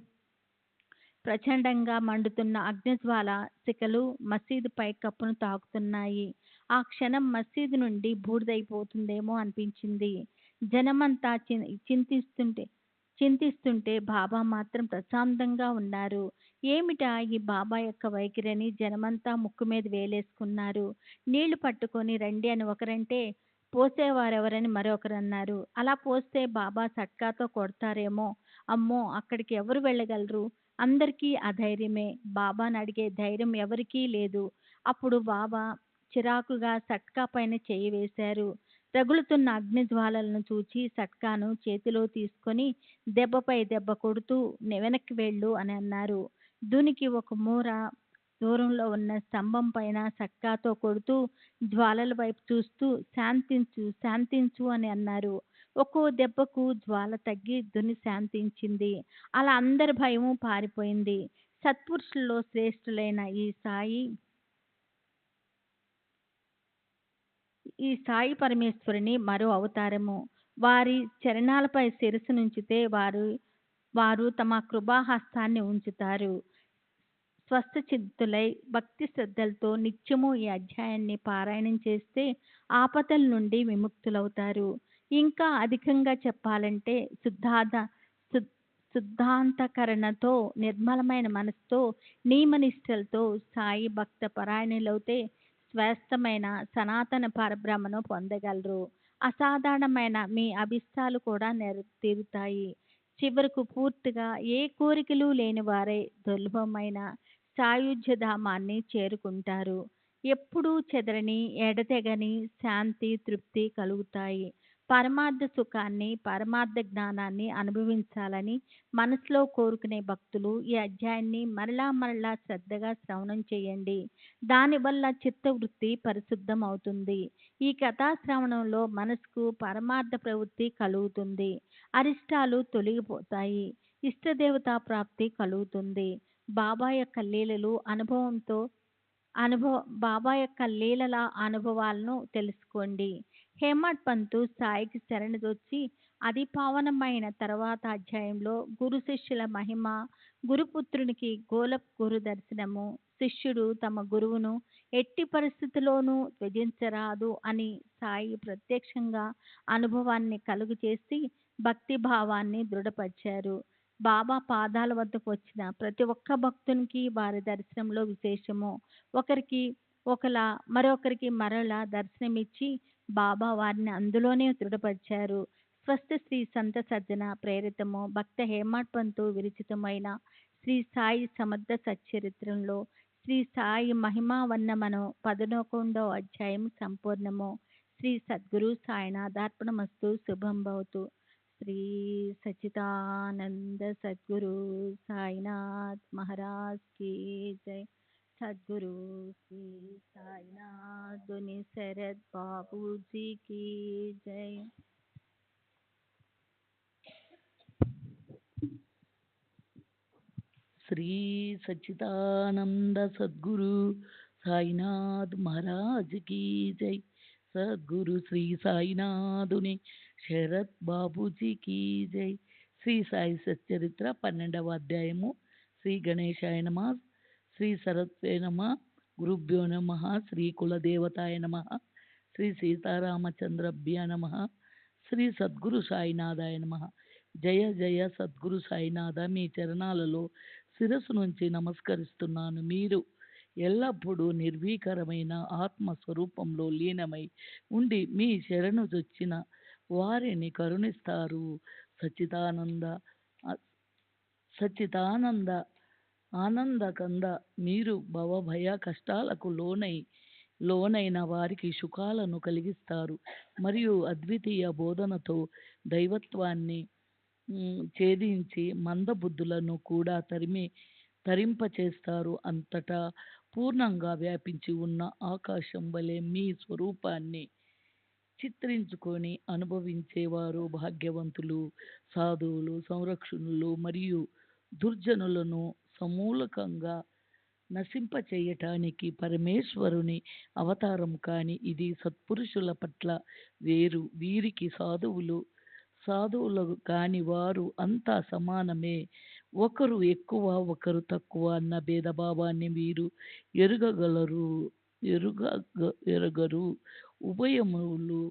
A: ప్రచండంగా మండుతున్న అగ్నిజ్వాల శిఖలు మసీదు పైకప్పును తాకుతున్నాయి. ఆ క్షణం మసీదు నుండి బూడిదైపోతుందేమో అనిపించింది. జనమంతా చింతిస్తుంటే బాబా మాత్రం ప్రశాంతంగా ఉన్నారు. ఏమిటా ఈ బాబా యొక్క వైఖరి అని జనమంతా ముక్కు మీద వేలేసుకున్నారు. నీళ్లు పట్టుకొని రండి అని ఒకరంటే పోసేవారెవరని మరొకరు అన్నారు. అలా పోస్తే బాబా సట్కాతో కొడతారేమో. అమ్మో, అక్కడికి ఎవరు వెళ్ళగలరు? అందరికీ అధైర్యమే. బాబాను అడిగే ధైర్యం ఎవరికీ లేదు. అప్పుడు బాబా చిరాకుగా సట్కా పైన చెయ్యి వేశారు. రగులుతున్న అగ్ని జ్వాలలను చూచి సట్కాను చేతిలో తీసుకొని దెబ్బపై దెబ్బ కొడుతూ వెనక్కి వెళ్ళు అని అన్నారు. దునికి ఒక మూర దూరంలో ఉన్న స్తంభం పైన సట్కాతో కొడుతూ జ్వాలల వైపు చూస్తూ శాంతించు శాంతించు అని అన్నారు. ఒక్కో దెబ్బకు జ్వాల తగ్గి దుని శాంతించింది. అలా అందరి భయము పారిపోయింది. సత్పురుషుల్లో శ్రేష్ఠులైన ఈ సాయి పరమేశ్వరుని మరో అవతారము. వారి చరణాలపై శిరస్సు నుంచితే వారు తమ కృపాహస్తాన్ని ఉంచుతారు. స్వస్థచిత్తులై భక్తి శ్రద్ధలతో నిత్యము ఈ అధ్యాయాన్ని పారాయణం చేస్తే ఆపదల నుండి విముక్తులవుతారు. ఇంకా అధికంగా చెప్పాలంటే శుద్ధాంతకరణతో నిర్మలమైన మనసుతో నియమనిష్టలతో సాయి భక్త పరాయణులవుతే శ్రేష్టమైన సనాతన పరబ్రహ్మను పొందగలరు. అసాధారణమైన మీ అభిష్టాలు కూడా తీరుతాయి. చివరకు పూర్తిగా ఏ కోరికలు లేని వారే దుర్లభమైన సాయుధ్యధామాన్ని చేరుకుంటారు. ఎప్పుడూ చెదరని ఎడతెగని శాంతి తృప్తి కలుగుతాయి. పరమార్థ సుఖాన్ని పరమార్థ జ్ఞానాన్ని అనుభవించాలని మనసులో కోరుకునే భక్తులు ఈ అధ్యాయాన్ని మరలా మరలా శ్రద్ధగా శ్రవణం చేయండి. దానివల్ల చిత్తవృత్తి పరిశుద్ధం అవుతుంది. ఈ కథా శ్రవణంలో మనసుకు పరమార్థ ప్రవృత్తి కలుగుతుంది. అరిష్టాలు తొలగిపోతాయి. ఇష్టదేవతా ప్రాప్తి కలుగుతుంది. బాబా యొక్క లీలల అనుభవాలను తెలుసుకోండి. హేమడ్ పంతు సాయికి శరణొచ్చి అది పావనమైన తర్వాత అధ్యాయంలో గురు శిష్యుల మహిమ, గురుపుత్రునికి గోలప్ గురు దర్శనము, శిష్యుడు తమ గురువును ఎట్టి పరిస్థితిలోనూ త్యజించరాదు అని సాయి ప్రత్యక్షంగా అనుభవాన్ని కలుగు చేసి భక్తి భావాన్ని దృఢపరిచారు. బాబా పాదాల వద్దకు వచ్చిన ప్రతి ఒక్క భక్తునికి వారి దర్శనంలో విశేషము. ఒకరికి ఒకలా మరొకరికి మరలా దర్శనమిచ్చి బాబా వారిని అందులోనే దృఢపరిచారు. స్వస్థ శ్రీ సంత సజ్జన ప్రేరితము భక్త హేమడ్ పంతు విరచితమైన శ్రీ సాయి సమర్థ సచ్చరిత్రంలో శ్రీ సాయి మహిమా వర్ణమను 11వ అధ్యాయం సంపూర్ణము. శ్రీ సద్గురు సాయినాథార్పణమస్తు. శుభం భవతు. శ్రీ సచ్చిదానంద సద్గురు సాయినాథ్ మహారాజ్ की जय. सद्गुरु श्री साईनाथ दुनि शरद बाबू जी की जय.
D: శ్రీ సచ్చిదానంద సద్గురు సాయినాథ్ మహారాజ్ కీ జై. సద్గురు శ్రీ సాయినాథుని శరత్ బాబూజీ కీ జై. శ్రీ సాయి సచ్చరిత్ర 12వ అధ్యాయము. శ్రీ గణేశాయ నమ, శ్రీ సరస్వే నమ, గురుభ్యో నమ, శ్రీ కులదేవతాయ నమ, శ్రీ సీతారామచంద్రభ్య నమ, శ్రీ సద్గురు సాయినాథాయ నమ. జయ జయ సద్గురు సాయినాథ, మీ చరణాలలో శిరస్సు నుంచి నమస్కరిస్తున్నాను. మీరు ఎల్లప్పుడూ నిర్భీకరమైన ఆత్మస్వరూపంలో లీనమై ఉండి మీ శరణుజొచ్చిన వారిని కరుణిస్తారు. సచ్చిదానంద సచ్చిదానంద ఆనందకంద మీరు భవభయ కష్టాలకు లోనైన వారికి సుఖాలను కలిగిస్తారు. మరియు అద్వితీయ బోధనతో దైవత్వాన్ని ఛేదించి మందబుద్ధులను కూడా తరింపచేస్తారు. అంతటా పూర్ణంగా వ్యాపించి ఉన్న ఆకాశం వలె మీ స్వరూపాన్ని చిత్రించుకొని అనుభవించేవారు భాగ్యవంతులు. సాధువులు, సంరక్షణులు మరియు దుర్జనులను సమూలకంగా నశింపచేయటానికి పరమేశ్వరుని అవతారం. కాని ఇది సత్పురుషుల పట్ల వేరు. వీరికి సాధువులు కాని వారు అంతా సమానమే. ఒకరు ఎక్కువ ఒకరు తక్కువ అన్న భేదభావాన్ని వీరు ఎరుగరు. ఉభయములు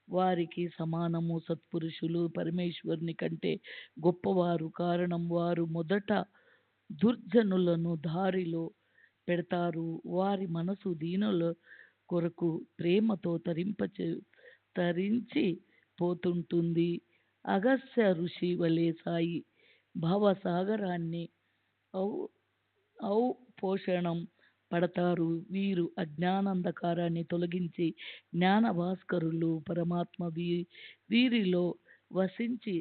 D: వారికి సమానము. సత్పురుషులు పరమేశ్వరుని కంటే గొప్పవారు. కారణం వారు మొదట దుర్జనులను దారిలో పెడతారు. వారి మనసు దీనుల కొరకు ప్రేమతో తరించి పోతుంటుంది. అగస్త్య ఋషి వలె సాయి భావసాగరాన్ని పోషణం పడతారు. వీరు అజ్ఞానాంధకారాన్ని తొలగించి జ్ఞాన భాస్కరులు. పరమాత్మ వీరిలో వసించి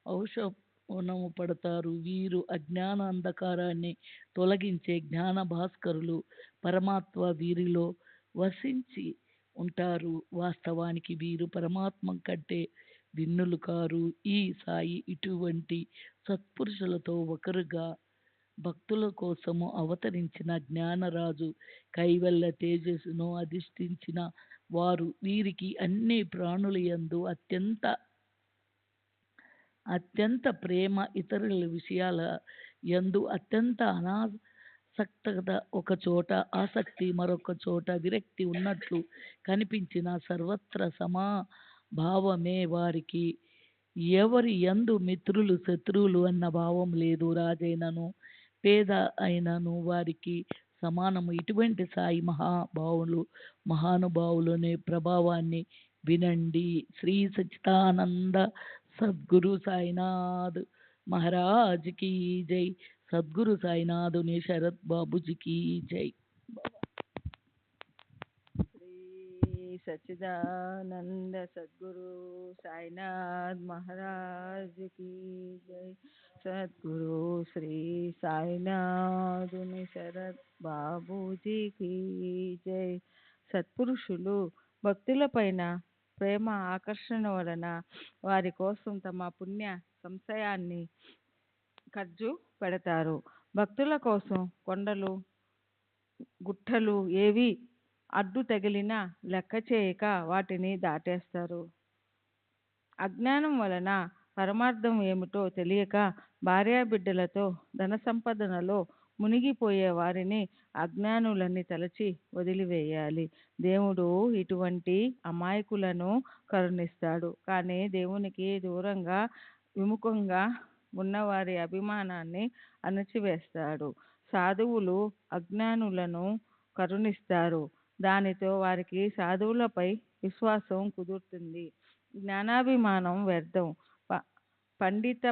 D: ఔషధము పడతారు. వీరు అజ్ఞానాంధకారాన్ని తొలగించే జ్ఞాన భాస్కరులు. పరమాత్మ వీరిలో వసించి ఉంటారు. వాస్తవానికి వీరు పరమాత్మ కంటే భిన్నులు కారు. ఈ సాయి ఇటువంటి సత్పురుషులతో ఒకరుగా భక్తుల కోసము అవతరించిన జ్ఞానరాజు. కైవల్య తేజస్సును అధిష్ఠించిన వారు. వీరికి అన్ని ప్రాణుల యందు అత్యంత ప్రేమ, ఇతరుల విషయాల యందు అత్యంత అనాసక్తత, ఒక చోట ఆసక్తి మరొక చోట విరక్తి ఉన్నట్లు కనిపించిన సర్వత్ర సమభావమే వారికి. ఎవరి యందు మిత్రులు శత్రువులు అన్న భావం లేదు. రాజైనను పేద అయినను వారికి సమానము. ఇటువంటి సాయి మహానుభావులనే ప్రభావాన్ని వినండి. శ్రీ సచ్చిదానంద సద్గురు సాయినాథ్ మహారాజ్ కీ జై. సద్గురు సాయినాథుని శరత్ బాబుజీకి జై.
A: శ్రీ సచ్చిదానంద సద్గురు సాయినాథ్ మహారాజ్ की जय. సద్గురు శ్రీ సాయినాథుని శరత్ బాబూజీకి జై. సత్పురుషులు భక్తులపైన ప్రేమ ఆకర్షణ వలన వారి కోసం తమ పుణ్య సంశయాన్ని ఖర్చు పెడతారు. భక్తుల కోసం కొండలు గుట్టలు ఏవి అడ్డు తగిలినా లెక్క చేయక వాటిని దాటేస్తారు. అజ్ఞానం వలన పరమార్థం ఏమిటో తెలియక భార్యాబిడ్డలతో ధన సంపదనలో మునిగిపోయే వారిని అజ్ఞానులని తలచి వదిలివేయాలి. దేవుడు ఇటువంటి అమాయకులను కరుణిస్తాడు. కానీ దేవునికి దూరంగా విముఖంగా ఉన్నవారి అభిమానాన్ని అణచివేస్తాడు. సాధువులు అజ్ఞానులను కరుణిస్తారు. దానితో వారికి సాధువులపై విశ్వాసం కుదురుతుంది. జ్ఞానాభిమానం వ్యర్థం. పండిత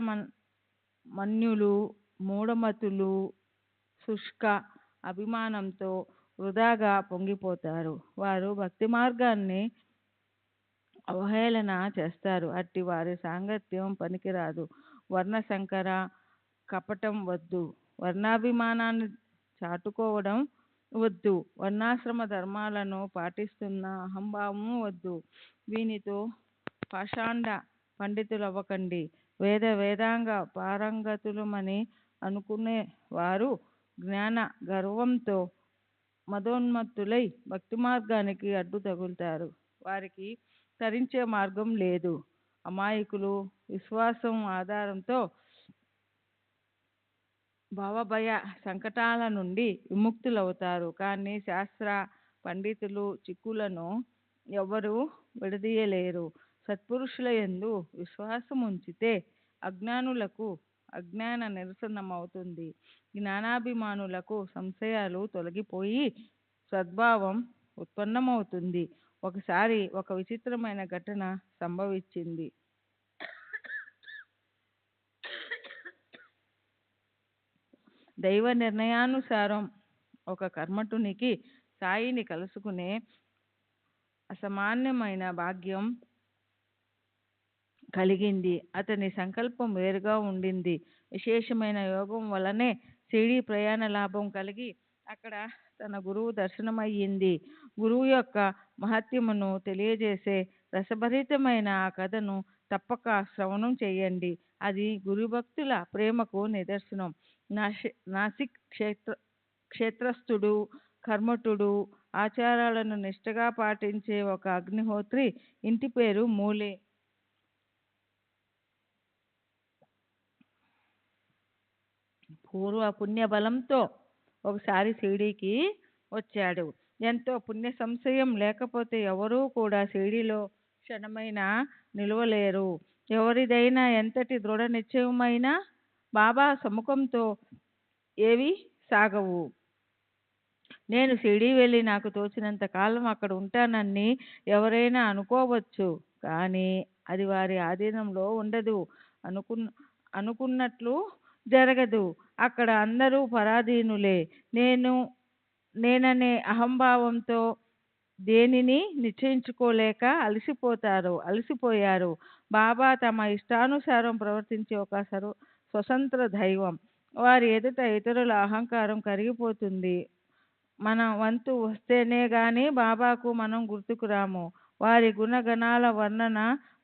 A: మన్యులు మూఢమతులు శుష్క అభిమానంతో వృధాగా పొంగిపోతారు. వారు భక్తి మార్గాన్ని అవహేళన చేస్తారు. అట్టి వారి సాంగత్యం పనికిరాదు. వర్ణ సంకర కపటం వద్దు. వర్ణాభిమానాన్ని చాటుకోవడం వద్దు. వర్ణాశ్రమ ధర్మాలను పాటిస్తున్న అహంభావం వద్దు. వీనితో పాషాండ పండితులవ్వకండి. వేదాంగ పారంగతులమని అనుకునే వారు జ్ఞాన గర్వంతో మదోన్మత్తులై భక్తి మార్గానికి అడ్డు తగులుతారు. వారికి తరించే మార్గం లేదు. అమాయకులు విశ్వాసం ఆధారంతో భవభయ సంకటాల నుండి విముక్తులవుతారు. కానీ శాస్త్ర పండితులు చిక్కులను ఎవరు విడదీయలేరు. సత్పురుషుల యందు విశ్వాసం ఉంచితే అజ్ఞానులకు
E: అజ్ఞాన నిరసనమవుతుంది. జ్ఞానాభిమానులకు సంశయాలు తొలగిపోయి సద్భావం ఉత్పన్నమవుతుంది. ఒకసారి ఒక విచిత్రమైన ఘటన సంభవించింది. దైవ నిర్ణయానుసారం ఒక కర్మఠునికి సాయిని కలుసుకునే అసామాన్యమైన భాగ్యం కలిగింది. అతని సంకల్పం వేరుగా ఉండింది. విశేషమైన యోగం వలనే షిరిడీ ప్రయాణ లాభం కలిగి అక్కడ తన గురువు దర్శనమయ్యింది. గురువు యొక్క మహత్యమును తెలియజేసే రసభరితమైన ఆ కథను తప్పక శ్రవణం చేయండి. అది గురుభక్తుల ప్రేమకు నిదర్శనం. నాసిక్ క్షేత్రస్థుడు, కర్మఠుడు, ఆచారాలను నిష్ఠగా పాటించే ఒక అగ్నిహోత్రి. ఇంటి పేరు మూలే. పూర్వ పుణ్యబలంతో ఒకసారి షిరిడీకి వచ్చాడు. ఎంతో పుణ్య సంశయం లేకపోతే ఎవరూ కూడా షిరిడీలో క్షణమైనా నిలవలేరు. ఎవరిదైనా ఎంతటి దృఢ నిశ్చయమైనా బాబా సముఖంతో ఏవి సాగవు. నేను షిరిడీ వెళ్ళి నాకు తోచినంత కాలం అక్కడ ఉంటానని ఎవరైనా అనుకోవచ్చు, కానీ అది వారి ఆధీనంలో ఉండదు. అనుకున్నట్లు జరగదు. అక్కడ అందరూ పరాధీనులే. నేననే అహంభావంతో దేనిని నిశ్చయించుకోలేక అలసిపోయారు. బాబా తమ ఇష్టానుసారం ప్రవర్తించే ఒక స్వతంత్ర దైవం. వారి ఎదుట ఇతరుల అహంకారం కరిగిపోతుంది. మన వంతు వస్తేనే గాని బాబాకు మనం గుర్తుకు రాము. వారి గుణగణాల వర్ణన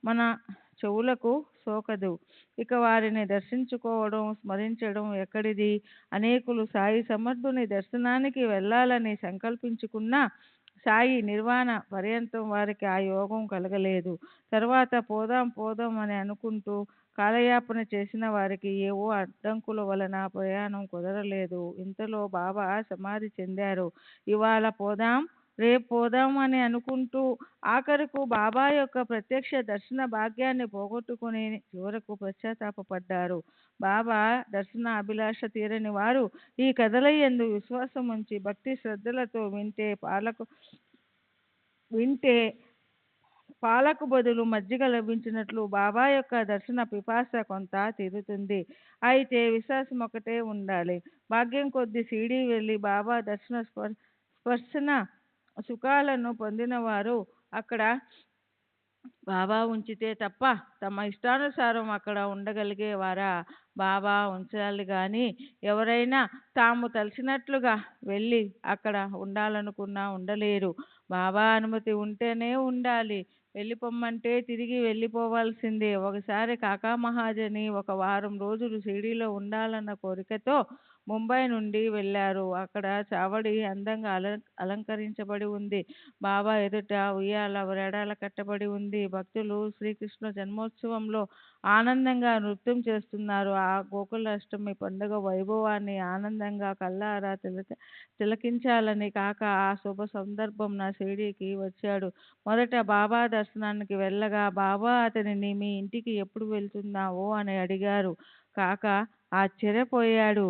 E: మన చెవులకు సోకదు. ఇక వారిని దర్శించుకోవడం, స్మరించడం ఎక్కడిది? అనేకులు సాయి సమర్థుని దర్శనానికి వెళ్ళాలని సంకల్పించుకున్నా సాయి నిర్వాణ పర్యంతం వారికి ఆ యోగం కలగలేదు. తర్వాత పోదాం అని అనుకుంటూ కాలయాపన చేసిన వారికి ఏవో అడ్డంకుల వలన ప్రయాణం కుదరలేదు. ఇంతలో బాబా సమాధి చెందారు. ఇవాళ పోదాం, రేపు పోదాం అని అనుకుంటూ ఆఖరుకు బాబా యొక్క ప్రత్యక్ష దర్శన భాగ్యాన్ని పోగొట్టుకుని చివరకు పశ్చాత్తాపపడ్డారు. బాబా దర్శన అభిలాష తీరని వారు ఈ కథల యందు విశ్వాసం ఉంచి భక్తి శ్రద్ధలతో వింటే పాలకు బదులు మజ్జిగ లభించినట్లు బాబా యొక్క దర్శన పిపాస కొంత తీరుతుంది. అయితే విశ్వాసం ఒకటే ఉండాలి. భాగ్యం కొద్ది షిరిడీ వెళ్ళి బాబా దర్శన స్పర్శన సుఖాలను పొందిన వారు అక్కడ బాబా ఉంచితే తప్ప తమ ఇష్టానుసారం అక్కడ ఉండగలిగేవారా? బాబా ఉంచాలి కానీ ఎవరైనా తాము తలచినట్లుగా వెళ్ళి అక్కడ ఉండాలనుకున్నా ఉండలేరు. బాబా అనుమతి ఉంటేనే ఉండాలి. వెళ్ళిపోమ్మంటే తిరిగి వెళ్ళిపోవాల్సిందే. ఒకసారి కాకా మహాజని ఒక వారం రోజులు షిరిడీలో ఉండాలన్న కోరికతో ముంబై నుండి వెళ్ళారు. అక్కడ చావడి అందంగా అలంకరించబడి ఉంది. బాబా ఎదుట ఉయ్యాల వేడాల కట్టబడి ఉంది. భక్తులు శ్రీకృష్ణ జన్మోత్సవంలో ఆనందంగా నృత్యం చేస్తున్నారు. ఆ గోకులాష్టమి పండుగ వైభవాన్ని ఆనందంగా కల్లారా తిలకించాలని కాక ఆ శుభ సందర్భంన షిరిడీకి వచ్చాడు. మొదట బాబా దర్శనానికి వెళ్ళగా బాబా అతనిని మీ ఇంటికి ఎప్పుడు వెళ్తున్నావో అని అడిగారు. కాక ఆశ్చర్యపోయాడు.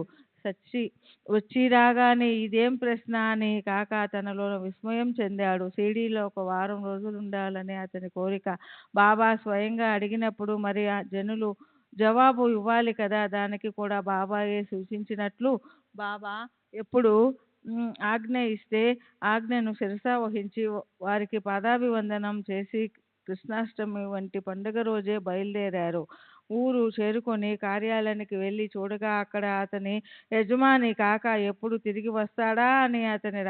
E: వచ్చి రాగానే ఇదేం ప్రశ్న అని కాక తనలో విస్మయం చెందాడు. షిరిడీలో ఒక వారం రోజులు ఉండాలని అతని కోరిక. బాబా స్వయంగా అడిగినప్పుడు మరి ఆ జనులు జవాబు ఇవ్వాలి కదా. దానికి కూడా బాబాయే సూచించినట్లు బాబా ఎప్పుడు ఆజ్ఞ ఇస్తే ఆజ్ఞను శిరసా వహించి వారికి పాదాభివందనం చేసి కృష్ణాష్టమి వంటి పండుగ రోజే బయలుదేరారు. ఊరు చేరుకొని కార్యాలయానికి వెళ్ళి చూడగా అక్కడ అతని యజమాని కాక ఎప్పుడు తిరిగి వస్తాడా అని అతని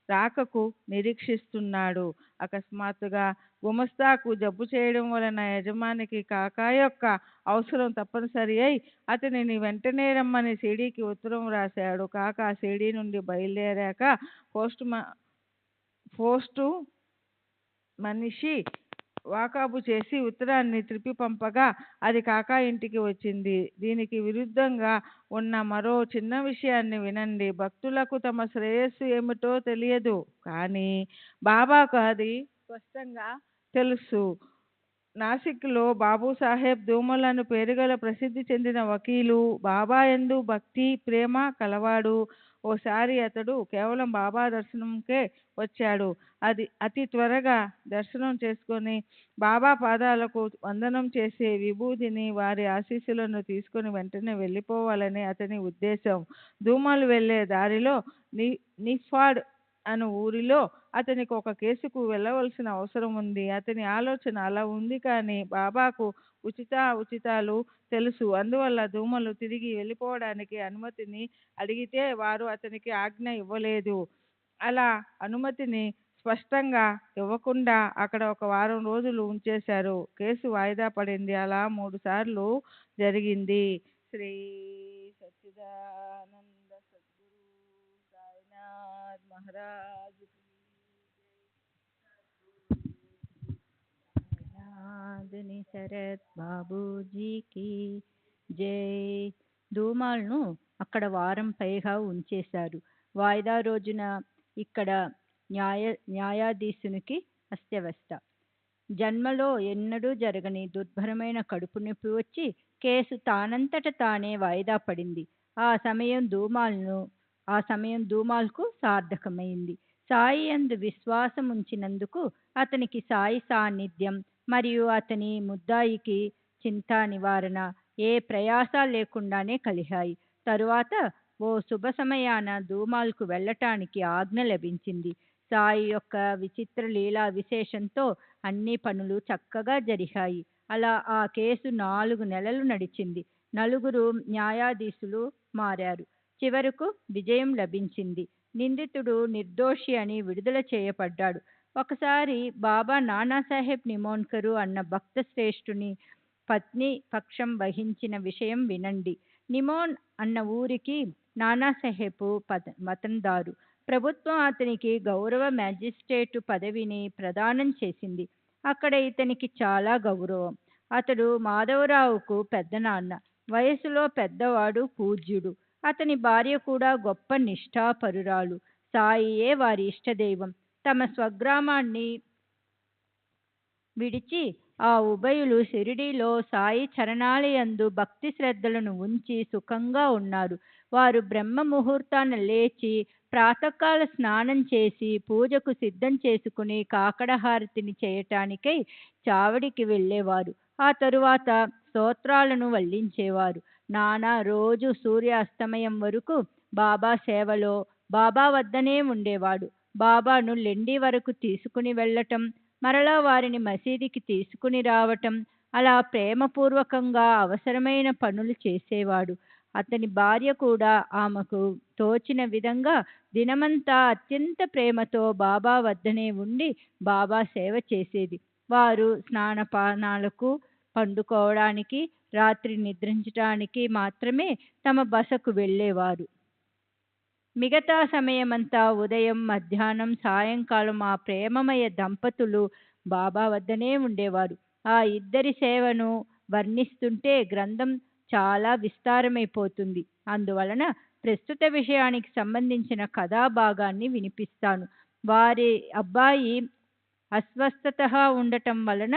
E: రాకకు నిరీక్షిస్తున్నాడు. అకస్మాత్తుగా గుమస్తాకు జబ్బు చేయడం వలన యజమానికి కాకా యొక్క అవసరం తప్పనిసరి అయి అతనిని వెంటనే రమ్మని షిరిడీకి ఉత్తరం రాశాడు. కాకా షిరిడీ నుండి బయలుదేరాక పోస్టు మనిషి వాకాబు చేసి ఉత్తరాన్ని త్రిప్పి పంపగా అది కాకా ఇంటికి వచ్చింది. దీనికి విరుద్ధంగా ఉన్న మరో చిన్న విషయాన్ని వినండి. భక్తులకు తమ శ్రేయస్సు ఏమిటో తెలియదు, కానీ బాబాకు అది స్పష్టంగా తెలుసు. నాసిక్లో బాబూసాహెబ్ ధూమల్ పేరుగల ప్రసిద్ధి చెందిన వకీలు, బాబా యందు భక్తి ప్రేమ కలవాడు. ఓసారి అతడు కేవలం బాబా దర్శనంకే వచ్చాడు. అతి త్వరగా దర్శనం చేసుకొని బాబా పాదాలకు వందనం చేసి విభూతిని, వారి ఆశీస్సులను తీసుకొని వెంటనే వెళ్ళిపోవాలని అతని ఉద్దేశం. ధూమల్ వెళ్ళే దారిలో నిఫాడ్ అను ఊరిలో అతనికి ఒక కేసుకు వెళ్ళవలసిన అవసరం ఉంది. అతని ఆలోచన అలా ఉంది, కానీ బాబాకు ఉచితాలు తెలుసు. అందువల్ల ధూమలు తిరిగి వెళ్ళిపోవడానికి అనుమతిని అడిగితే వారు అతనికి ఆజ్ఞ ఇవ్వలేదు. అలా అనుమతిని స్పష్టంగా ఇవ్వకుండా అక్కడ ఒక వారం రోజులు ఉంచేశారు. కేసు వాయిదా పడింది. అలా 3 సార్లు జరిగింది. శ్రీ సచ్చిదానంద సద్గురు సాయినాథ్ మహారాజ్ కి సాయినాథుని శరత్ బాబూజీకి జై. ధూమాల్ను అక్కడ వారం పైగా ఉంచేశారు. వాయిదా రోజున ఇక్కడ న్యాయాధీశునికి అస్తవ్యస్త. జన్మలో ఎన్నడూ జరగని దుర్భరమైన కడుపు నొప్పి వచ్చి కేసు తానంతట తానే వాయిదా పడింది. ఆ సమయం ధూమాల్కు సార్థకమైంది. సాయి యందు విశ్వాసం ఉంచినందుకు అతనికి సాయి సాన్నిధ్యం మరియు అతని ముద్దాయికి చింతా నివారణ ఏ ప్రయాస లేకుండానే కలిగాయి. తరువాత ఓ శుభ సమయాన ధూమాల్కు వెళ్ళటానికి ఆజ్ఞ లభించింది. సాయి యొక్క విచిత్ర లీలా విశేషంతో అన్ని పనులు చక్కగా జరిగాయి. అలా ఆ కేసు 4 నెలలు నడిచింది. 4 న్యాయాధీశులు మారారు. చివరకు విజయం లభించింది. నిందితుడు నిర్దోషి అని విడుదల చేయబడ్డాడు. ఒకసారి బాబా నానాసాహెబ్ నిమోన్కరు అన్న భక్త శ్రేష్ఠుని పత్ని పక్షం వహించిన విషయం వినండి. నిమోన్ అన్న ఊరికి నానాసాహెబ్ మతందారు. ప్రభుత్వం అతనికి గౌరవ మ్యాజిస్ట్రేటు పదవిని ప్రదానం చేసింది. అక్కడ ఇతనికి చాలా గౌరవం. అతడు మాధవరావుకు పెద్దనాన్న, వయసులో పెద్దవాడు, పూజ్యుడు. అతని భార్య కూడా గొప్ప నిష్ఠాపరురాలు. సాయియే వారి ఇష్టదైవం. తమ స్వగ్రామాన్ని విడిచి ఆ ఉభయులు షిరిడీలో సాయి చరణాలయందు భక్తి శ్రద్ధలను ఉంచి సుఖంగా ఉన్నారు. వారు బ్రహ్మ ముహూర్తాన లేచి ప్రాతకాల స్నానం చేసి పూజకు సిద్ధం చేసుకుని కాకడహారతిని చేయటానికై చావడికి వెళ్ళేవారు. ఆ తరువాత స్తోత్రాలను వల్లించేవారు. నానా రోజు సూర్యాస్తమయం వరకు బాబా సేవలో, బాబా వద్దనే ఉండేవాడు. బాబాను లెండి వరకు తీసుకుని వెళ్ళటం, మరలా వారిని మసీదుకి తీసుకుని రావటం, అలా ప్రేమపూర్వకంగా అవసరమైన పనులు చేసేవాడు. అతని భార్య కూడా ఆమెకు తోచిన విధంగా దినమంతా అత్యంత ప్రేమతో బాబా వద్దనే ఉండి బాబా సేవ చేసేది. వారు స్నానపానాలకు, పండుకోవడానికి, రాత్రి నిద్రించడానికి మాత్రమే తమ బసకు వెళ్ళేవారు. మిగతా సమయమంతా ఉదయం, మధ్యాహ్నం, సాయంకాలం ఆ ప్రేమమయ దంపతులు బాబా వద్దనే ఉండేవారు. ఆ ఇద్దరి సేవను వర్ణిస్తుంటే గ్రంథం చాలా విస్తారమైపోతుంది. అందువలన ప్రస్తుత విషయానికి సంబంధించిన కథాభాగాన్ని వినిపిస్తాను. వారి అబ్బాయి అస్వస్థతగా ఉండటం వలన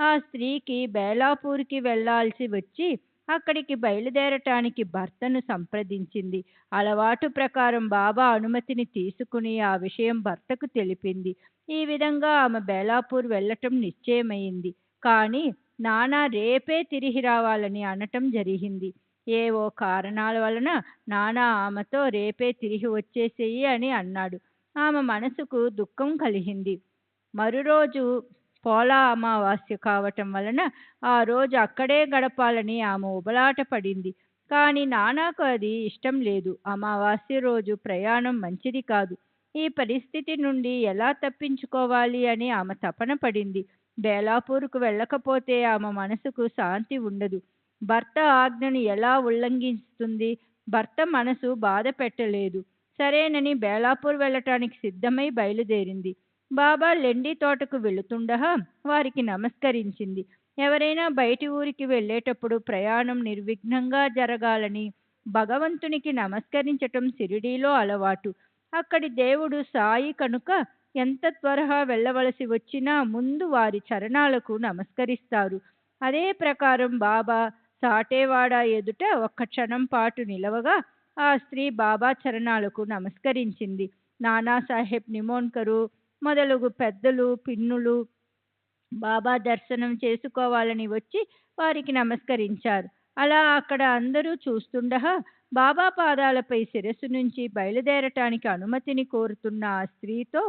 E: ఆ స్త్రీకి బేలాపూర్కి వెళ్లాల్సి వచ్చి అక్కడికి బయలుదేరటానికి భర్తను సంప్రదించింది. అలవాటు ప్రకారం బాబా అనుమతిని తీసుకుని ఆ విషయం భర్తకు తెలిపింది. ఈ విధంగా ఆమె బేలాపూర్ వెళ్ళటం నిశ్చయమైంది. కానీ నానా రేపే తిరిగి రావాలని అనటం జరిగింది. ఏవో కారణాల వలన నానా ఆమెతో రేపే తిరిగి వచ్చేసేయి అని అన్నాడు. ఆమె మనసుకు దుఃఖం కలిగింది. మరురోజు పోలా అమావాస్య కావటం వలన ఆ రోజు అక్కడే గడపాలని ఆమె ఉబలాట పడింది. కానీ నానాకు అది ఇష్టం లేదు. అమావాస్య రోజు ప్రయాణం మంచిది కాదు. ఈ పరిస్థితి నుండి ఎలా తప్పించుకోవాలి అని ఆమె తపన పడింది. బేలాపూర్కు వెళ్ళకపోతే ఆమె మనసుకు శాంతి ఉండదు. భర్త ఆజ్ఞను ఎలా ఉల్లంఘిస్తుంది? భర్త మనసు బాధ పెట్టలేదు. సరేనని బేలాపూర్ వెళ్ళటానికి సిద్ధమై బయలుదేరింది. బాబా లెండి తోటకు వెళుతుండగా వారికి నమస్కరించింది. ఎవరైనా బయటి ఊరికి వెళ్ళేటప్పుడు ప్రయాణం నిర్విఘ్నంగా జరగాలని భగవంతునికి నమస్కరించటం షిరిడీలో అలవాటు. అక్కడి దేవుడు సాయి కనుక
A: ఎంత త్వరగా వెళ్ళవలసి వచ్చినా ముందు వారి చరణాలకు నమస్కరిస్తారు. అదే ప్రకారం బాబా సాటేవాడ ఎదుట ఒక్క క్షణం పాటు నిలవగా ఆ స్త్రీ బాబా చరణాలకు నమస్కరించింది. నానాసాహెబ్ నిమోన్కరు మొదలగు పెద్దలు పిన్నులు బాబా దర్శనం చేసుకోవాలని వచ్చి వారికి నమస్కరించారు. అలా అక్కడ అందరూ చూస్తుండగా బాబా పాదాలపై శిరస్సు నుంచి బయలుదేరటానికి అనుమతిని కోరుతున్న ఆ స్త్రీతో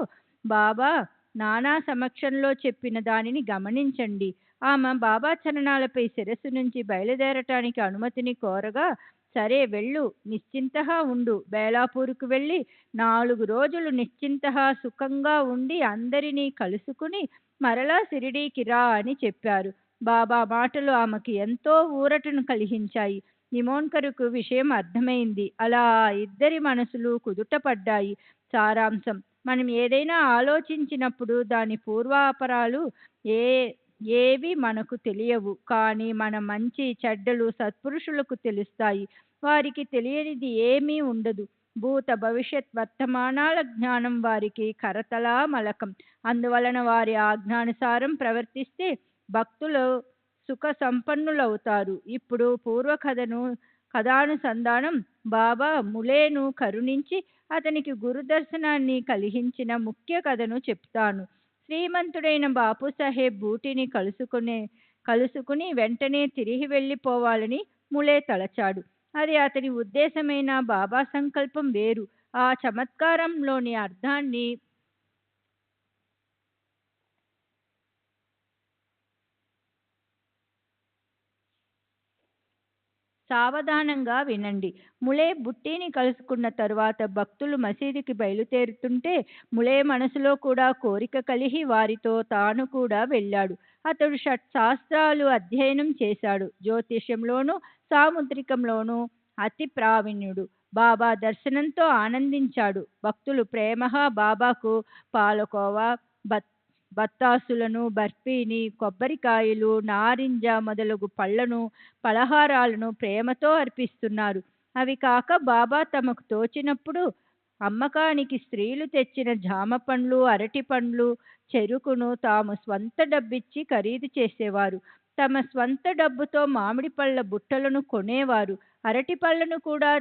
A: బాబా నానా సమక్షంలో చెప్పిన దానిని గమనించండి. ఆమె బాబా చరణాలపై శిరస్సు నుంచి బయలుదేరటానికి అనుమతిని కోరగా, సరే వెళ్ళు, నిశ్చింతగా ఉండు, బేలాపూర్కు వెళ్ళి 4 రోజులు నిశ్చింతగా సుఖంగా ఉండి అందరినీ కలుసుకుని మరలా షిరిడీకి రా అని చెప్పారు. బాబా మాటలు ఆమెకు ఎంతో ఊరటను కలిగించాయి. నిమోన్కరుకు విషయం అర్థమైంది. అలా ఆ ఇద్దరి మనసులు కుదుటపడ్డాయి. సారాంశం: మనం ఏదైనా ఆలోచించినప్పుడు దాని పూర్వాపరాలు ఏ ఏవి మనకు తెలియవు. కానీ మన మంచి చెడ్డలు సత్పురుషులకు తెలుస్తాయి. వారికి తెలియనిది ఏమీ ఉండదు. భూత భవిష్యత్ వర్తమానాల జ్ఞానం వారికి కరతలా మలకం. అందువలన వారి ఆజ్ఞానుసారం ప్రవర్తిస్తే భక్తులు సుఖ సంపన్నులవుతారు. ఇప్పుడు కథానుసంధానం: బాబా ములేను కరుణించి అతనికి గురుదర్శనాన్ని కలిగించిన ముఖ్య కథను చెప్తాను. శ్రీమంతుడైన బాపూసాహెబ్ బూటిని కలుసుకుని వెంటనే తిరిగి వెళ్ళిపోవాలని ములే తలచాడు. అది అతని ఉద్దేశమైన బాబా సంకల్పం వేరు. ఆ చమత్కారంలోని అర్థాన్ని సావధానంగా వినండి. ములే బుట్టిని కలుసుకున్న తరువాత భక్తులు మసీదుకి బయలుదేరుతుంటే ములే మనసులో కూడా కోరిక కలిగి వారితో తాను కూడా వెళ్ళాడు. అతడు షట్శాస్త్రాలు అధ్యయనం చేశాడు. జ్యోతిష్యంలోనూ సాముద్రికంలోనూ అతి ప్రావీణ్యుడు. బాబా దర్శనంతో ఆనందించాడు. భక్తులు ప్రేమగా బాబాకు పాలకోవా, బత్తాసులను, బర్ఫీని, కొబ్బరికాయలు, నారింజ మొదలగు పళ్లను, పలహారాలను ప్రేమతో అర్పిస్తున్నారు. అవి కాక బాబా తమకు తోచినప్పుడు అమ్మకానికి స్త్రీలు తెచ్చిన జామ పండ్లు, అరటి పండ్లు, చెరుకును తాము స్వంత డబ్బిచ్చి ఖరీదు చేసేవారు. తమ స్వంత డబ్బుతో మామిడి పళ్ళ బుట్టలను కొనేవారు. అరటి పళ్ళను కూడా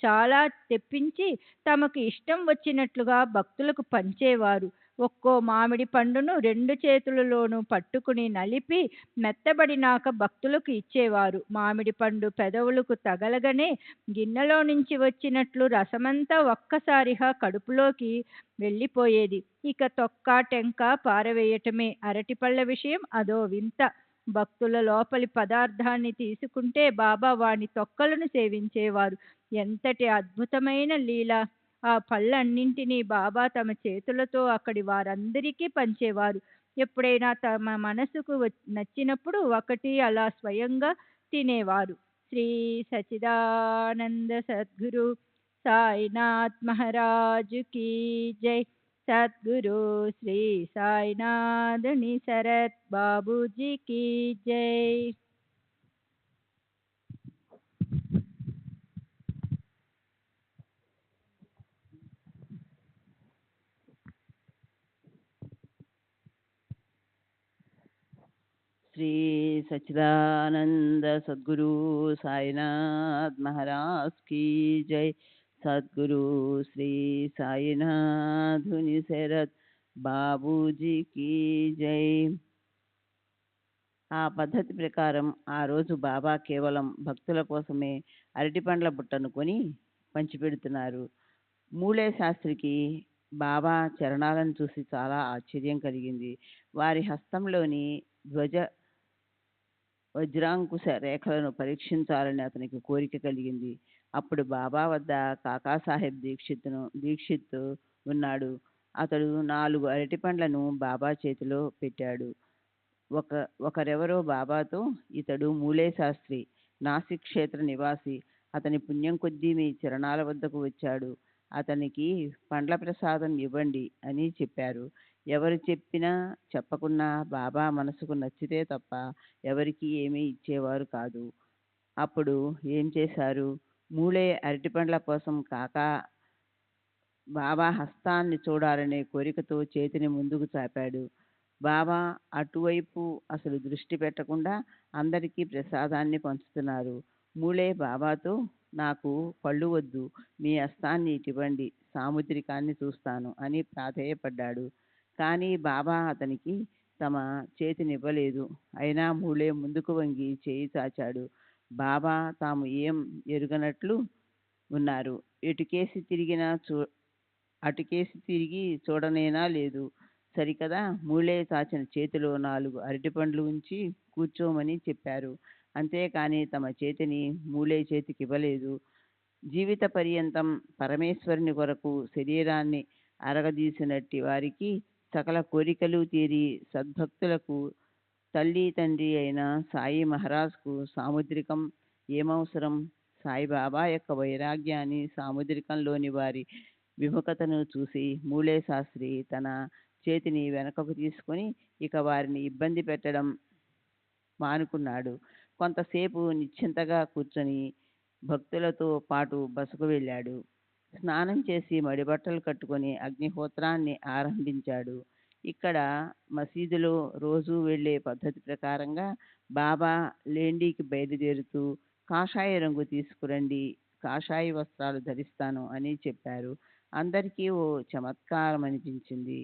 A: చాలా తెప్పించి తమకు ఇష్టం వచ్చినట్లుగా భక్తులకు పంచేవారు. ఒక్కో మామిడి పండును 2 చేతులలోనూ పట్టుకుని నలిపి మెత్తబడినాక భక్తులకు ఇచ్చేవారు. మామిడి పండు పెదవులకు తగలగానే గిన్నెలో నుంచి వచ్చినట్లు రసమంతా ఒక్కసారిగా కడుపులోకి వెళ్ళిపోయేది. ఇక తొక్క టెంక పారవేయటమే. అరటిపళ్ళ విషయం అదో వింత. భక్తుల లోపలి పదార్థాన్ని తీసుకుంటే బాబా వాని తొక్కలను సేవించేవారు. ఎంతటి అద్భుతమైన లీల! ఆ పళ్ళన్నింటినీ బాబా తమ చేతులతో అక్కడి వారందరికీ పంచేవారు. ఎప్పుడైనా తమ మనసుకు నచ్చినప్పుడు ఒకటి అలా స్వయంగా తినేవారు. శ్రీ సచిదానంద సద్గురు సాయినాథ్ మహారాజు కీ జై. సద్గురు శ్రీ సాయినాథుని శరత్ బాబూజీ కీ జై.
F: శ్రీ సచ్చిదానంద సద్గురు సాయినాథ్ మహారాజ్ కీ జై. సద్గురు శ్రీ సాయినాథుని శరత్ బాబూజీ కీ జై. ఆ పద్ధతి ప్రకారం ఆ రోజు బాబా కేవలం భక్తుల కోసమే అరటి పండ్ల బుట్టను కొని పంచిపెడుతున్నారు. మూలే శాస్త్రికి బాబా చరణాలను చూసి చాలా ఆశ్చర్యం కలిగింది. వారి హస్తంలోని వజ్రాంకుశ రేఖలను పరీక్షించాలని అతనికి కోరిక కలిగింది. అప్పుడు బాబా వద్ద కాకాసాహెబ్ దీక్షిత్ ఉన్నాడు. అతడు 4 అరటి పండ్లను బాబా చేతిలో పెట్టాడు. ఒకరెవరో బాబాతో, ఇతడు మూలే శాస్త్రి, నాసిక్ క్షేత్ర నివాసి. అతని పుణ్యం కొద్దీ మీ చరణాల వద్దకు వచ్చాడు. అతనికి పండ్ల ప్రసాదం ఇవ్వండి అని చెప్పారు. ఎవరు చెప్పినా చెప్పకున్నా బాబా మనసుకు నచ్చితే తప్ప ఎవరికి ఏమీ ఇచ్చేవారు కాదు. అప్పుడు ఏం చేశారు? మూలే అరటి పండ్ల కోసం బాబా హస్తాన్ని చూడాలనే కోరికతో చేతిని ముందుకు చాపాడు. బాబా అటువైపు అసలు దృష్టి పెట్టకుండా అందరికీ ప్రసాదాన్ని పంచుతున్నారు. మూలే బాబాతో, నాకు పళ్ళు వద్దు, మీ హస్తాన్ని ఇటివ్వండి, సాముద్రికాన్ని చూస్తాను అని ప్రాధేయపడ్డాడు. కానీ బాబా అతనికి తమ చేతినివ్వలేదు. అయినా మూలే ముందుకు వంగి చేయి చాచాడు. బాబా తాము ఏం ఎరుగనట్లు ఉన్నారు. ఎటుకేసి తిరిగినా అటుకేసి తిరిగి చూడనేనా లేదు. సరికదా, మూలే చాచిన చేతిలో 4 అరటిపండ్లు ఉంచి కూర్చోమని చెప్పారు. అంతేకాని తమ చేతిని మూలే చేతికివ్వలేదు. జీవిత పర్యంతం పరమేశ్వరుని కొరకు శరీరాన్ని అరగదీసినట్టి వారికి సకల కోరికలు తీరి సద్భక్తులకు తల్లి తండ్రి అయిన సాయి మహారాజ్కు సాముద్రికం ఏమవసరం? సాయిబాబా యొక్క వైరాగ్యాన్ని, సాముద్రికంలోని వారి విముఖతను చూసి మూలే శాస్త్రి తన చేతిని వెనకకు తీసుకొని ఇక వారిని ఇబ్బంది పెట్టడం మానుకున్నాడు. కొంతసేపు నిశ్చింతగా కూర్చొని భక్తులతో పాటు బసకు వెళ్ళాడు. స్నానం చేసి మడిబట్టలు కట్టుకొని అగ్నిహోత్రాన్ని ఆరంభించాడు. ఇక్కడ మసీదులో రోజు వెళ్ళే పద్ధతి ప్రకారంగా బాబా లేండికి బయలుదేరుతూ కాషాయ రంగు తీసుకురండి, కాషాయ వస్త్రాలు ధరిస్తాను అని చెప్పారు. అందరికీ ఓ చమత్కారం అనిపించింది.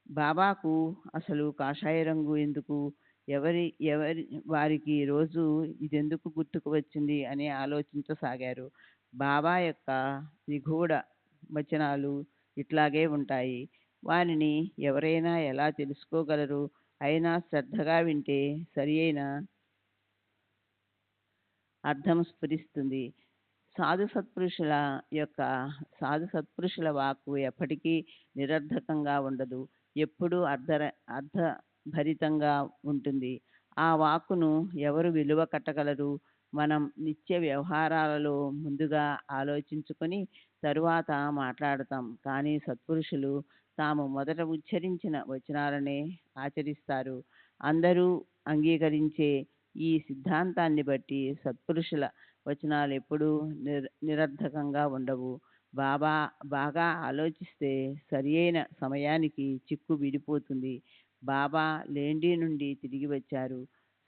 F: బాబాకు అసలు కాషాయ రంగు ఎందుకు, ఎవరి ఎవరి వారికి రోజు ఇదెందుకు గుర్తుకు వచ్చింది అని ఆలోచించసాగారు. బాబా యొక్క నిగూఢ వచనాలు ఇట్లాగే ఉంటాయి. వానిని ఎవరైనా ఎలా తెలుసుకోగలరు? అయినా శ్రద్ధగా వింటే సరి అయిన అర్థం స్ఫురిస్తుంది. సాధు సత్పురుషుల వాక్కు ఎప్పటికీ నిరర్ధకంగా ఉండదు. ఎప్పుడూ అర్థభరితంగా ఉంటుంది. ఆ వాక్కును ఎవరు విలువ కట్టగలరు? మనం నిత్య వ్యవహారాలలో ముందుగా ఆలోచించుకొని తరువాత మాట్లాడతాం. కానీ సత్పురుషులు తాము మొదట ఉచ్చరించిన వచనాలనే ఆచరిస్తారు. అందరూ అంగీకరించే ఈ సిద్ధాంతాన్ని బట్టి సత్పురుషుల వచనాలు ఎప్పుడూ నిరర్ధకంగా ఉండవు. బాగా ఆలోచిస్తే సరి అయిన సమయానికి చిక్కు విడిపోతుంది. బాబా లేండి నుండి తిరిగి వచ్చారు.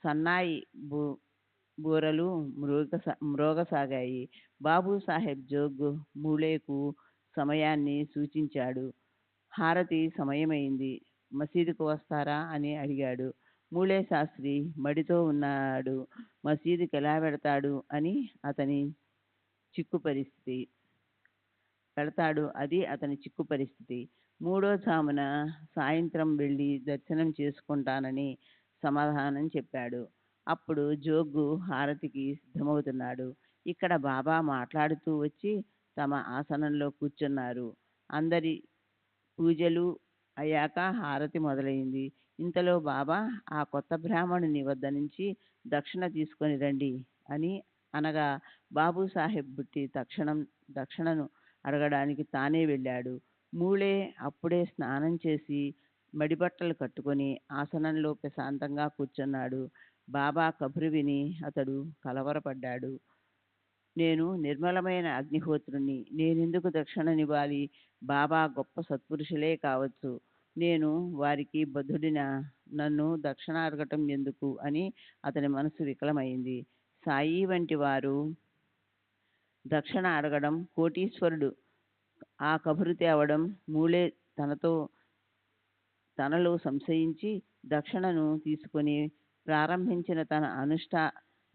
F: సన్నాయి బూరలు మ్రోగసాగాయి. బాబు సాహెబ్ జోగ్ మూలేకు సమయాన్ని సూచించాడు. హారతి సమయమైంది, మసీదుకు వస్తారా అని అడిగాడు. మూలే శాస్త్రి మడితో ఉన్నాడు, మసీదుకి ఎలా వెడతాడు అని అతని చిక్కు పరిస్థితి. 3వ జామున సాయంత్రం వెళ్ళి దర్శనం చేసుకుంటానని సమాధానం చెప్పాడు. అప్పుడు జోగు హారతికి సిద్ధమవుతున్నాడు. ఇక్కడ బాబా మాట్లాడుతూ వచ్చి తమ ఆసనంలో కూర్చున్నారు. అందరి పూజలు అయ్యాక హారతి మొదలైంది. ఇంతలో బాబా ఆ కొత్త బ్రాహ్మణుని వద్ద నుంచి దక్షిణ తీసుకొని రండి అని అనగా బాబు సాహెబ్ బుట్టి దక్షిణను అడగడానికి తానే వెళ్ళాడు. మూలే అప్పుడే స్నానం చేసి మడిబట్టలు కట్టుకొని ఆసనంలో ప్రశాంతంగా కూర్చున్నాడు. బాబా కబురు విని అతడు కలవరపడ్డాడు. నేను నిర్మలమైన అగ్నిహోత్రుణ్ణి, నేనెందుకు దక్షిణనివ్వాలి? బాబా గొప్ప సత్పురుషులే కావచ్చు, నేను వారికి బద్ధుడినా? నన్ను దక్షిణ అడగటం ఎందుకు అని అతని మనసు వికలమైంది. సాయి వంటి వారు దక్షిణ అడగడం కోటీశ్వరుడు ఆ కబురు తేవడం. మూలే తనలో సంశయించి దక్షిణను తీసుకొని ప్రారంభించిన తన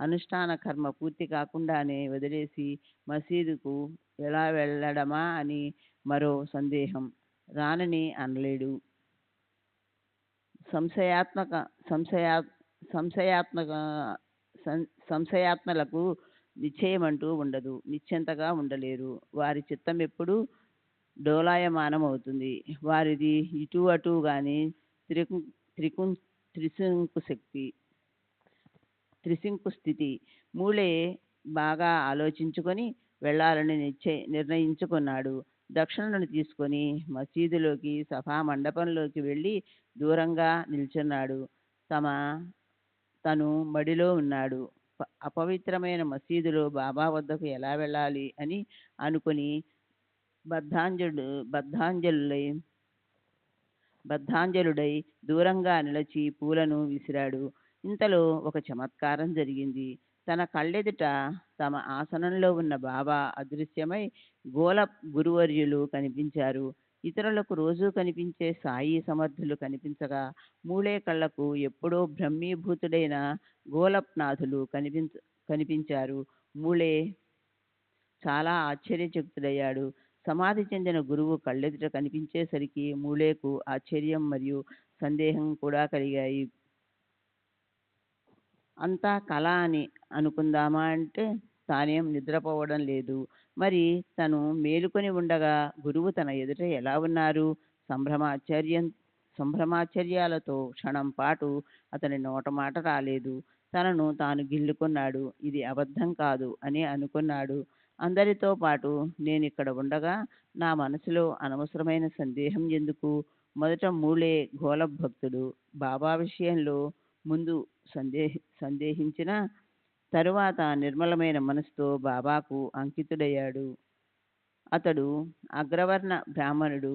F: అనుష్ఠాన కర్మ పూర్తి కాకుండానే వదిలేసి మసీదుకు ఎలా వెళ్ళడమా అని మరో సందేహం. రానని అనలేడు. సంశయాత్మలకు నిశ్చయమంటూ ఉండదు. నిశ్చింతగా ఉండలేరు. వారి చిత్తం ఎప్పుడూ డోలాయమానం అవుతుంది. వారిది ఇటు అటు గాని త్రిశంకు స్థితి. మూలే బాగా ఆలోచించుకొని వెళ్ళాలని నిర్ణయించుకున్నాడు. దక్షిణను తీసుకొని మసీదులోకి, సభా మండపంలోకి వెళ్ళి దూరంగా నిల్చున్నాడు. తను మడిలో ఉన్నాడు. అపవిత్రమైన మసీదులో బాబా వద్దకు ఎలా వెళ్ళాలి అని అనుకుని బద్ధాంజలుడు బద్ధాంజలులై బద్ధాంజలుడై దూరంగా నిలిచి పూలను విసిరాడు. ఇంతలో ఒక చమత్కారం జరిగింది. తన కళ్ళెదుట తమ ఆసనంలో ఉన్న బాబా అదృశ్యమై గోల గురువర్యులు కనిపించారు. ఇతరులకు రోజూ కనిపించే సాయి సమర్థులు కనిపించగా మూళే కళ్ళకు ఎప్పుడో బ్రహ్మీభూతుడైన గోలప్నాథులు కనిపించారు. మూళే చాలా ఆశ్చర్యచకితుడయ్యాడు. సమాధి చెందిన గురువు కళ్ళెదుట కనిపించేసరికి మూళేకు ఆశ్చర్యం మరియు సందేహం కూడా కలిగాయి. అంతా కళ అని అనుకుందామా అంటే తానేం నిద్రపోవడం లేదు. మరి తను మేలుకొని ఉండగా గురువు తన ఎదుట ఎలా ఉన్నారు? సంభ్రమాశ్చర్యాలతో క్షణం పాటు అతని నోట మాట రాలేదు. తనను తాను గిల్లుకున్నాడు. ఇది అబద్ధం కాదు అని అనుకున్నాడు. అందరితో పాటు నేనిక్కడ ఉండగా నా మనసులో అనవసరమైన సందేహం ఎందుకు? మొదట మూళే ఘోలభక్తుడు. బాబా విషయంలో ముందు సందేహించిన తరువాత నిర్మలమైన మనసుతో బాబాకు అంకితుడయ్యాడు. అతడు అగ్రవర్ణ బ్రాహ్మణుడు,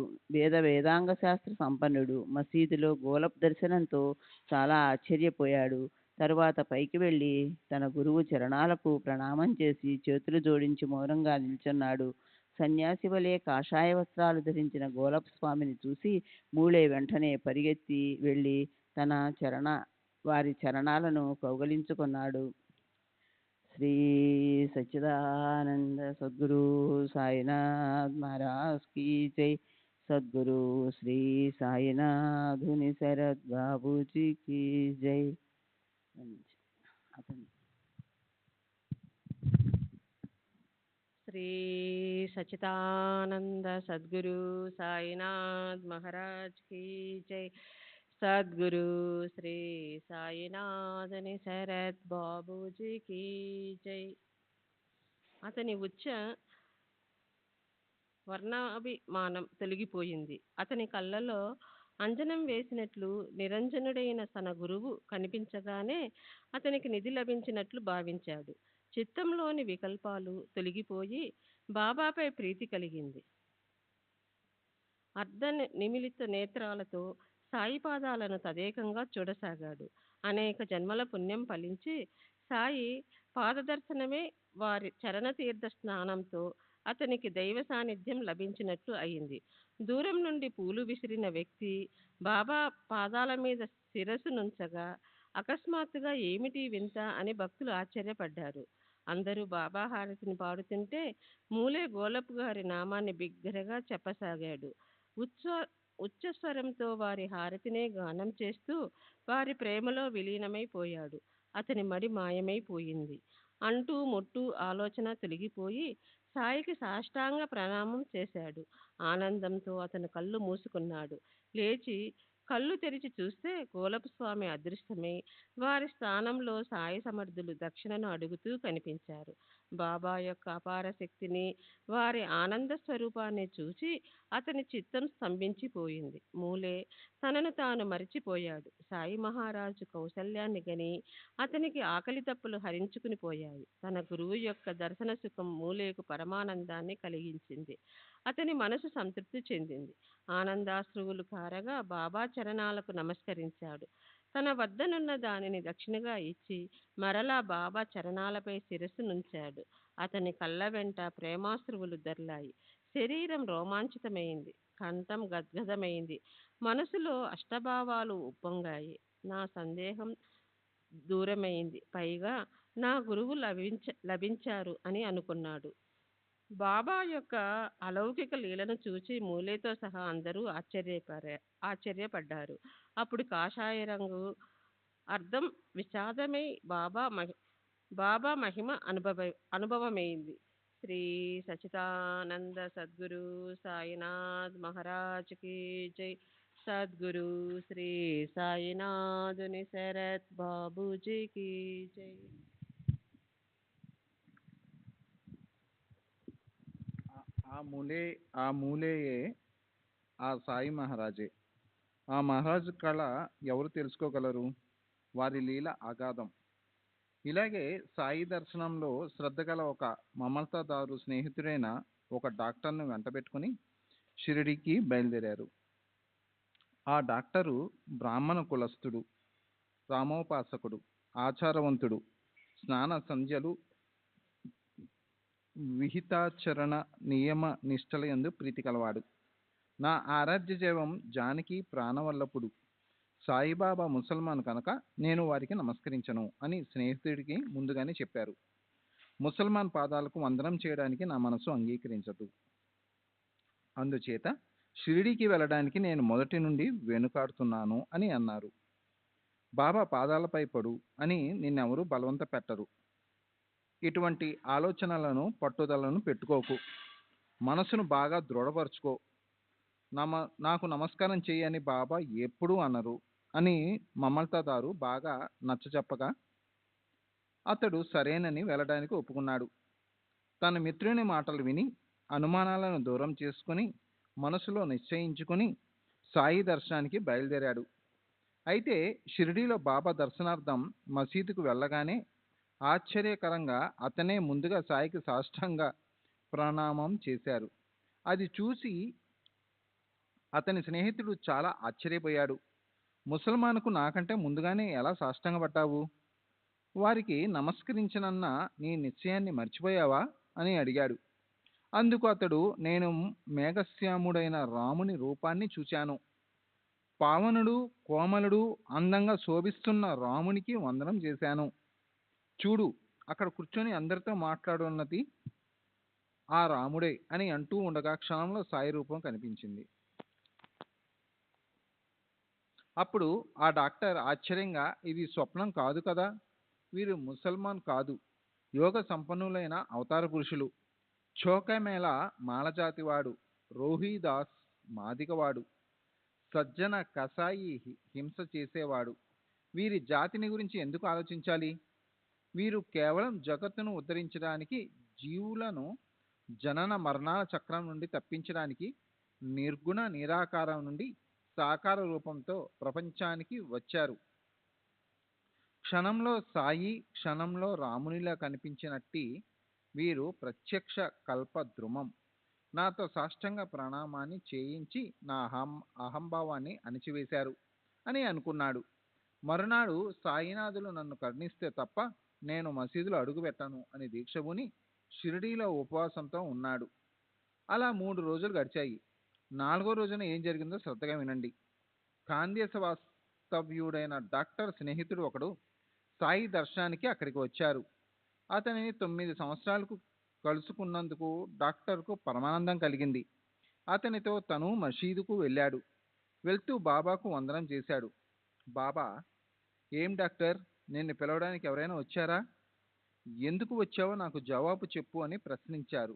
F: వేదాంగ శాస్త్ర సంపన్నుడు. మసీదులో గోలప్ దర్శనంతో చాలా ఆశ్చర్యపోయాడు. తరువాత పైకి వెళ్ళి తన గురువు చరణాలకు ప్రణామం చేసి చేతులు జోడించి మౌనంగా నిల్చున్నాడు. సన్యాసి వలె కాషాయ వస్త్రాలు ధరించిన గోలప్ స్వామిని చూసి మూళే వెంటనే పరిగెత్తి వెళ్ళి వారి చరణాలను కౌగలించుకున్నాడు. శ్రీ సచ్చిదానంద సద్గురు సాయినాథ్ మహారాజ్ కీ జై. సద్గురు శ్రీ సాయినాథుని శరత్ బాబూజీ కీ జై.
G: శ్రీ సచ్చిదానంద సద్గురు సాయినాథ్ మహారాజ్ కీ జై. సద్గురు శ్రీ సాయినాథని శరత్ బాబూజీ కీ జై. అతని ఉచ్చ వర్ణాభిమానం తొలగిపోయింది. అతని కళ్ళలో అంజనం వేసినట్లు నిరంజనుడైన తన గురువు కనిపించగానే అతనికి నిధి లభించినట్లు భావించాడు. చిత్తంలోని వికల్పాలు తొలగిపోయి బాబాపై ప్రీతి కలిగింది. అర్ధ నిమిలిత నేత్రాలతో సాయి పాదాలను తదేకంగా చూడసాగాడు. అనేక జన్మల పుణ్యం ఫలించి సాయి పాదదర్శనమే వారి చరణతీర్థ స్నానంతో అతనికి దైవ సాన్నిధ్యం లభించినట్లు అయింది. దూరం నుండి పూలు విసిరిన వ్యక్తి బాబా పాదాల మీద శిరస్సు నుంచగా అకస్మాత్తుగా ఏమిటి వింత అని భక్తులు ఆశ్చర్యపడ్డారు. అందరూ బాబా హారతిని పాడుతుంటే మూలే గోలప్ గారి నామాన్ని బిగ్గరగా చెప్పసాగాడు. ఉచ్చస్వరంతో వారి హారతినే గానం చేస్తూ వారి ప్రేమలో విలీనమైపోయాడు. అతని మడి మాయమైపోయింది. అంటూ ముట్టు ఆలోచన తొలగిపోయి సాయికి సాష్టాంగ ప్రణామం చేశాడు. ఆనందంతో అతను కళ్ళు మూసుకున్నాడు. లేచి కళ్ళు తెరిచి చూస్తే గోలపు స్వామి అదృశ్యమై వారి స్థానంలో సాయి సమర్థులు దక్షిణను అడుగుతూ కనిపించారు. బాబా యొక్క అపార శక్తిని, వారి ఆనంద స్వరూపాన్ని చూసి అతని చిత్తం స్తంభించిపోయింది. మూలే తనను తాను మరిచిపోయాడు. సాయి మహారాజు కౌశల్యాన్ని గని అతనికి ఆకలి తప్పులు హరించుకుని పోయాయి. తన గురువు యొక్క దర్శన సుఖం మూలేకు పరమానందాన్ని కలిగించింది. అతని మనసు సంతృప్తి చెందింది. ఆనందాశ్రువులు కారగా బాబా చరణాలకు నమస్కరించాడు. తన వద్దనున్న దానిని దక్షిణగా ఇచ్చి మరలా బాబా చరణాలపై శిరస్సు నుంచాడు. అతని కళ్ళ వెంట ప్రేమాశ్రువులు దొర్లాయి. శరీరం రోమాంచితమైంది. కంఠం గద్గదమైంది. మనసులో అష్టభావాలు ఉప్పొంగాయి. నా సందేహం దూరమైంది. పైగా నా గురువు లభించారు అని అనుకున్నాడు. బాబా యొక్క అలౌకిక లీలను చూచి మూలేతో సహా అందరూ ఆశ్చర్యపడ్డారు. అప్పుడు కాషాయ రంగు అర్థం విషాదమై బాబా మహిమ అనుభవమైంది. శ్రీ సచ్చిదానంద సద్గురు సాయినాథ్ మహారాజ్ కీ జై. సద్గురు శ్రీ సాయినాథుని శరత్ బాబూజీ కీ జై.
H: ఆ మూలేయే ఆ సాయి మహారాజే. ఆ మహారాజు కళ ఎవరు తెలుసుకోగలరు? వారి లీల అగాధం. ఇలాగే సాయి దర్శనంలో శ్రద్ధ గల ఒక మమతాదారు స్నేహితుడైన ఒక డాక్టర్ను వెంటబెట్టుకుని షిరిడీకి బయలుదేరారు. ఆ డాక్టరు బ్రాహ్మణ కులస్థుడు, రామోపాసకుడు, ఆచారవంతుడు, స్నాన సంధ్యలు విహితాచరణ నియమ నిష్టల యందు ప్రీతి కలవాడు. నా ఆరాధ్య దైవం జానకి ప్రాణవల్లపుడు సాయిబాబా ముసల్మాన్ కనుక నేను వారికి నమస్కరించను అని స్నేహితుడికి ముందుగానే చెప్పారు. ముసల్మాన్ పాదాలకు వందనం చేయడానికి నా మనసు అంగీకరించదు. అందుచేత షిరిడీకి వెళ్ళడానికి నేను మొదటి నుండి వెనుకాడుతున్నాను అని అన్నారు. బాబా పాదాలపై పడు అని నిన్నెవరూ బలవంత పెట్టరు. ఇటువంటి ఆలోచనలను పట్టుదలను పెట్టుకోకు. మనసును బాగా దృఢపరుచుకో. నాకు నమస్కారం చేయని బాబా ఎప్పుడూ అనరు అని మమల్తాదారు బాగా నచ్చచెప్పగా అతడు సరేనని వెళ్ళడానికి ఒప్పుకున్నాడు. తన మిత్రుని మాటలు విని అనుమానాలను దూరం చేసుకుని మనసులో నిశ్చయించుకుని సాయి దర్శనానికి బయలుదేరాడు. అయితే షిరిడీలో బాబా దర్శనార్థం మసీదుకు వెళ్ళగానే ఆశ్చర్యకరంగా అతనే ముందుగా సాయికి సాష్టాంగ ప్రణామం చేశారు. అది చూసి అతని స్నేహితుడు చాలా ఆశ్చర్యపోయాడు. ముసల్మానుకు నాకంటే ముందుగానే ఎలా సాష్టాంగపడ్డావు? వారికి నమస్కరించనన్న నీ నిశ్చయాన్ని మర్చిపోయావా అని అడిగాడు. అందుకు అతడు, నేను మేఘశ్యాముడైన రాముని రూపాన్ని చూశాను. పావనుడు, కోమలుడు, అందంగా శోభిస్తున్న రామునికి వందనం చేశాను. చూడు, అక్కడ కూర్చొని అందరితో మాట్లాడున్నది ఆ రాముడే అని అంటూ ఉండగా క్షణంలో సాయి రూపం కనిపించింది. అప్పుడు ఆ డాక్టర్ ఆశ్చర్యంగా, ఇది స్వప్నం కాదు కదా, వీరు ముసల్మాన్ కాదు, యోగ సంపన్నులైన అవతార పురుషులు. చోకమేళ మాలజాతివాడు, రోహిదాస్ మాదిగవాడు, సజ్జన కసాయి హింస చేసేవాడు. వీరి జాతిని గురించి ఎందుకు ఆలోచించాలి? వీరు కేవలం జగత్తును ఉద్ధరించడానికి, జీవులను జనన మరణాల చక్రం నుండి తప్పించడానికి నిర్గుణ నిరాకారం నుండి సాకార రూపంతో ప్రపంచానికి వచ్చారు. క్షణంలో సాయి, క్షణంలో రామునిలా కనిపించినట్టి వీరు ప్రత్యక్ష కల్పద్రుమం. నాతో సాష్టాంగ ప్రణామాన్ని చేయించి నా అహంభావాన్ని అణిచివేశారు అని అనుకున్నాడు. మరునాడు సాయినాథులు నన్ను కరుణిస్తే తప్ప నేను మసీదులో అడుగు పెట్టను అని దీక్షభూని షిరిడీలో ఉపవాసంతో ఉన్నాడు. అలా 3 రోజులు గడిచాయి. 4వ రోజున ఏం జరిగిందో శ్రద్ధగా వినండి. కాందేశ వాస్తవ్యుడైన డాక్టర్ స్నేహితుడు ఒకడు సాయి దర్శనానికి అక్కడికి వచ్చారు. అతనిని 9 సంవత్సరాలకు కలుసుకున్నందుకు డాక్టర్కు పరమానందం కలిగింది. అతనితో తను మసీదుకు వెళ్ళాడు. వెళ్తూ బాబాకు వందనం చేశాడు. బాబా, ఏం డాక్టర్, నిన్ను పిలవడానికి ఎవరైనా వచ్చారా? ఎందుకు వచ్చావో నాకు జవాబు చెప్పు అని ప్రశ్నించారు.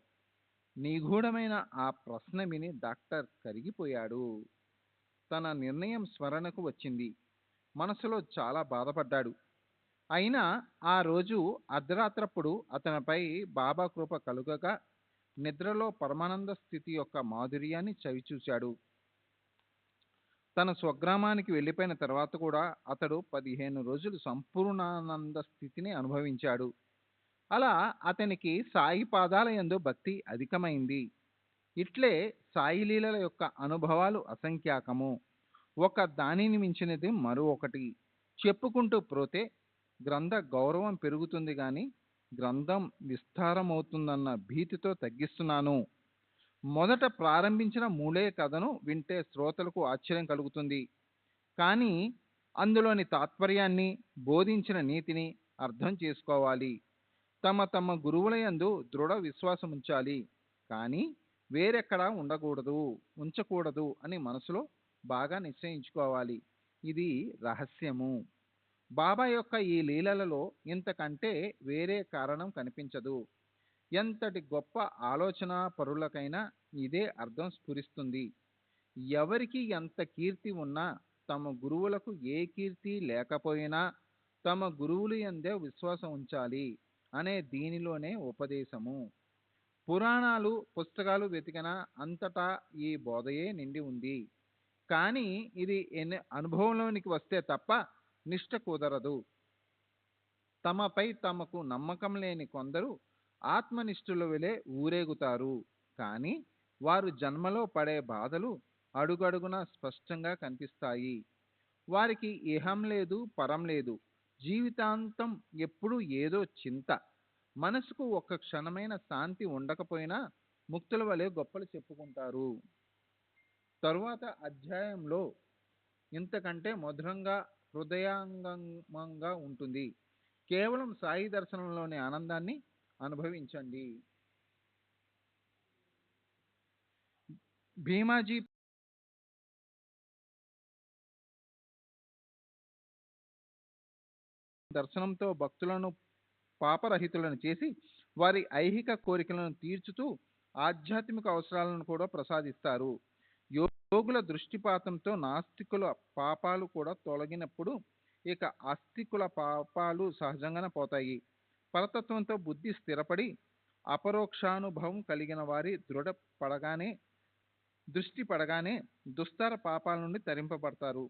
H: నిగూఢమైన ఆ ప్రశ్న విని డాక్టర్ కరిగిపోయాడు. తన నిర్ణయం స్మరణకు వచ్చింది. మనసులో చాలా బాధపడ్డాడు. అయినా ఆ రోజు అర్ధరాత్రప్పుడు అతనిపై బాబా కృప కలుగగా నిద్రలో పరమానంద స్థితి యొక్క మాధుర్యాన్ని చవిచూశాడు. తన స్వగ్రామానికి వెళ్ళిపోయిన తర్వాత కూడా అతడు 15 రోజులు సంపూర్ణానంద స్థితిని అనుభవించాడు. అలా అతనికి సాయి పాదాల యందు భక్తి అధికమైంది. ఇట్లే సాయి లీలల యొక్క అనుభవాలు అసంఖ్యాకము. ఒక దానిని మించినది మరొకటి. చెప్పుకుంటూ పోతే గ్రంథ గౌరవం పెరుగుతుంది కానీ గ్రంథం విస్తారమవుతుందన్న భీతితో తగ్గిస్తున్నాను. మొదట ప్రారంభించిన 3 కథను వింటే శ్రోతలకు ఆశ్చర్యం కలుగుతుంది. కానీ అందులోని తాత్పర్యాన్ని, బోధించిన నీతిని అర్థం చేసుకోవాలి. తమ గురువుల యందు దృఢ విశ్వాసం ఉంచాలి. కానీ వేరెక్కడా ఉంచకూడదు అని మనసులో బాగా నిశ్చయించుకోవాలి. ఇది రహస్యము. బాబా యొక్క ఈ లీలలలో ఇంతకంటే వేరే కారణం కనిపించదు. ఎంతటి గొప్ప ఆలోచన పరులకైనా ఇదే అర్థం స్ఫురిస్తుంది. ఎవరికి ఎంత కీర్తి ఉన్నా, తమ గురువులకు ఏ కీర్తి లేకపోయినా తమ గురువులు యందే విశ్వాసం ఉంచాలి అనే దీనిలోనే ఉపదేశము. పురాణాలు, పుస్తకాలు వెతికినా అంతటా ఈ బోధయే నిండి ఉంది. కానీ ఇది అనుభవంలోనికి వస్తే తప్ప నిష్ట కుదరదు. తమపై తమకు నమ్మకం లేని కొందరు ఆత్మనిష్ఠుల వలె ఊరేగుతారు. కానీ వారు జన్మలో పడే బాధలు అడుగడుగునా స్పష్టంగా కనిపిస్తాయి. వారికి ఇహం లేదు, పరం లేదు. జీవితాంతం ఎప్పుడూ ఏదో చింత. మనసుకు ఒక్క క్షణమైన శాంతి ఉండకపోయినా ముక్తుల వలె గొప్పలు చెప్పుకుంటారు. తరువాత అధ్యాయంలో ఇంతకంటే మధురంగా, హృదయాంగమంగా ఉంటుంది. కేవలం సాయి దర్శనంలోని ఆనందాన్ని అనుభవించండి. భీమాజీ దర్శనంతో భక్తులను పాపరహితులను చేసి వారి ఐహిక కోరికలను తీర్చుతూ ఆధ్యాత్మిక అవసరాలను కూడా ప్రసాదిస్తారు. యోగుల దృష్టిపాతంతో నాస్తికుల పాపాలు కూడా తొలగినప్పుడు ఇక ఆస్తికుల పాపాలు సహజంగానే పోతాయి. పరతత్వంతో బుద్ధి స్థిరపడి అపరోక్షానుభవం కలిగిన వారి దృష్టి పడగానే దుస్తర పాపాల నుండి తరింపబడతారు.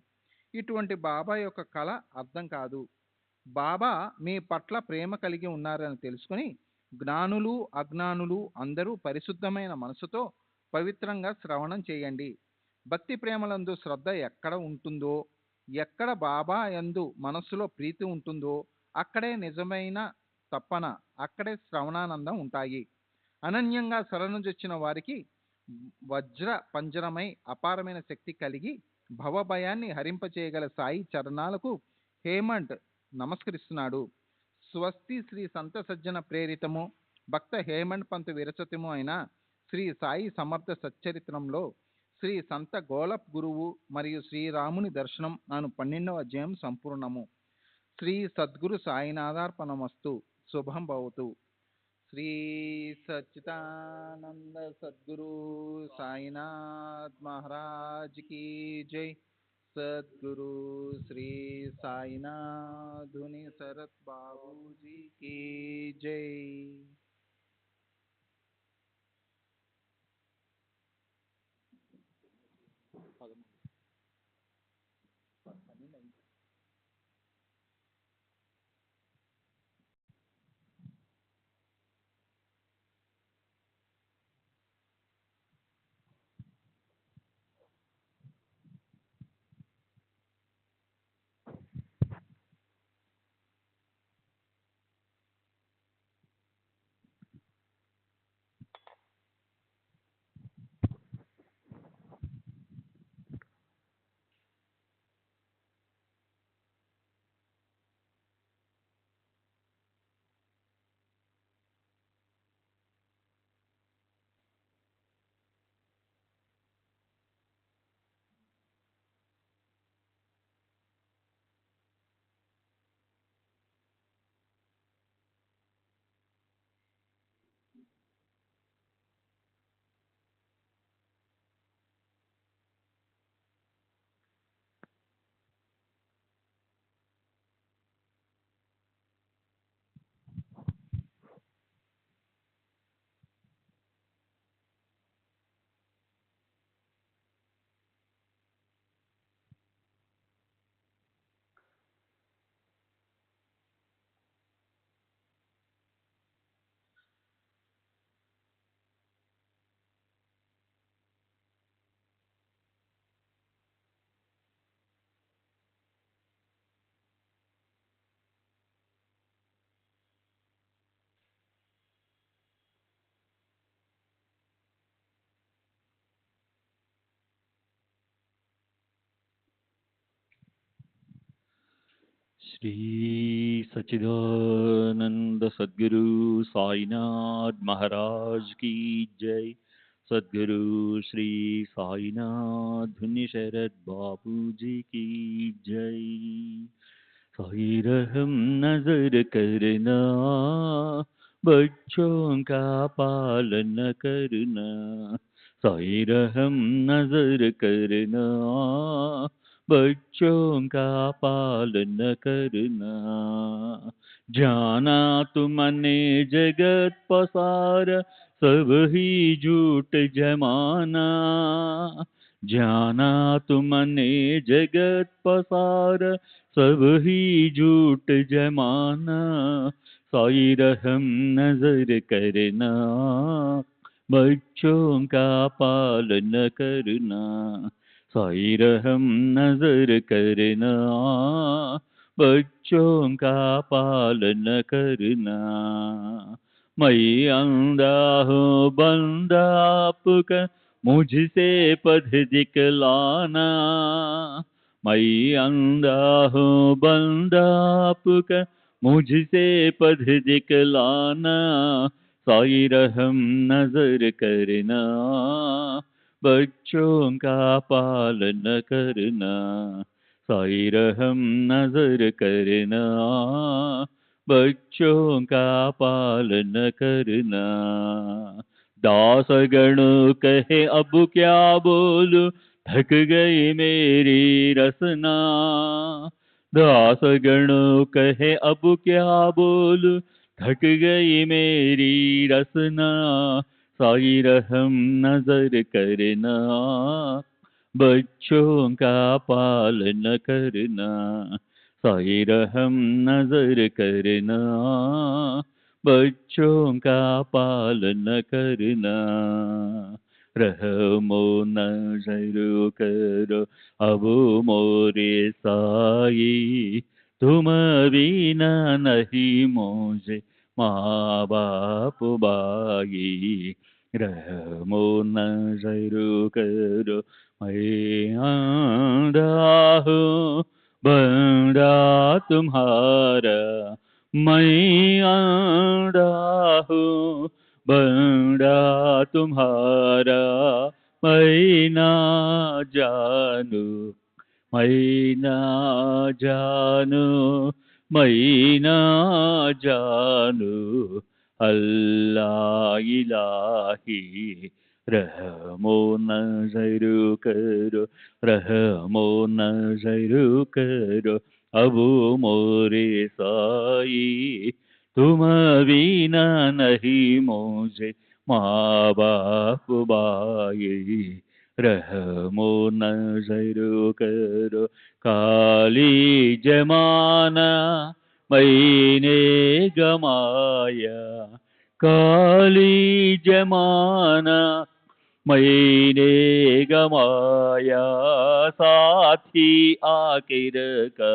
H: ఇటువంటి బాబా యొక్క కళ అర్థం కాదు. బాబా మీ పట్ల ప్రేమ కలిగి ఉన్నారని తెలుసుకుని జ్ఞానులు, అజ్ఞానులు అందరూ పరిశుద్ధమైన మనసుతో పవిత్రంగా శ్రవణం చేయండి. భక్తి ప్రేమలందు శ్రద్ధ ఎక్కడ ఉంటుందో, ఎక్కడ బాబా యందు మనస్సులో ప్రీతి ఉంటుందో అక్కడే నిజమైన తప్పన, అక్కడే శ్రవణానందం ఉంటాయి. అనన్యంగా శరణుజొచ్చిన వారికి వజ్ర పంజరమై అపారమైన శక్తి కలిగి భవభయాన్ని హరింపచేయగల సాయి చరణాలకు హేమంత్ నమస్కరిస్తున్నాడు. స్వస్తి శ్రీ సంత సజ్జన ప్రేరితము భక్త హేమంత్ పంత్ విరచతము అయిన శ్రీ సాయి సమర్థ సచ్చరిత్రంలో శ్రీ సంత గోలప్ గురువు మరియు శ్రీరాముని దర్శనం అను 12వ అధ్యాయం సంపూర్ణము. శ్రీ సద్గురు సాయినాథార్పణమస్తు. శుభం భవతు. శ్రీ సచ్చిదానంద సద్గురు సాయినాథ్ మహారాజ్ की जय. सद्गुरु श्री साईनाथुनि शरत बाबूजी की जय.
C: श्री सच्चिदानंद सद्गुरु साईनाथ महाराज की जय. सद्गुरु श्री साईनाथ धुनि शरद बापू जी की जय. साई रहम नजर करना, बच्चों का पालन करना. साई रहम नजर करना, बच्चों का पालन करना. जाना तुमने जगत पसार, सब ही झूठ जमाना. जाना तुमने जगत पसार, सब ही झूठ जमाना. साई रहम नजर करना, बच्चों का पालन करना, साई रहम नजर करना, बच्चों का पालन करना। मैं अंधा हूँ बंदा आपका, मुझसे पथ दिखलाना। मैं अंधा हूँ बंदा आपका, मुझसे पथ दिखलाना। साई रहम नजर करना, बच्चों का पालन करना। साई रहम नजर करना, बच्चों का पालन करना। दास गण कहे अब क्या बोलूं, थक गई मेरी रसना। दास गण कहे अब क्या बोलूं, थक गई मेरी रसना। साई रहम नजर करना, बच्चों का पालन करना। साई रहम नजर करना, बच्चों का पालन करना। रहमो नजर करो अब मोरे साई, तुम बिना नहीं मुझे माँ बाप बाई। रहमो नजर करो मैं आंधा हूँ बंदा तुम्हारा, मैं आंधा हूँ बंदा तुम्हारा। मैं ना जानू, मैं ना जानू, मैं ना जानू, अल्लाह इलाही। रहमो नजर करो, रहमो नजर करो अब मोरे साई, तुम बिना नहीं मुझे माँ बाप बाई। रहमो नजर करो काली जमाना मैंने गमाया, काली जमाना मैंने गमाया। साथी आखिर का,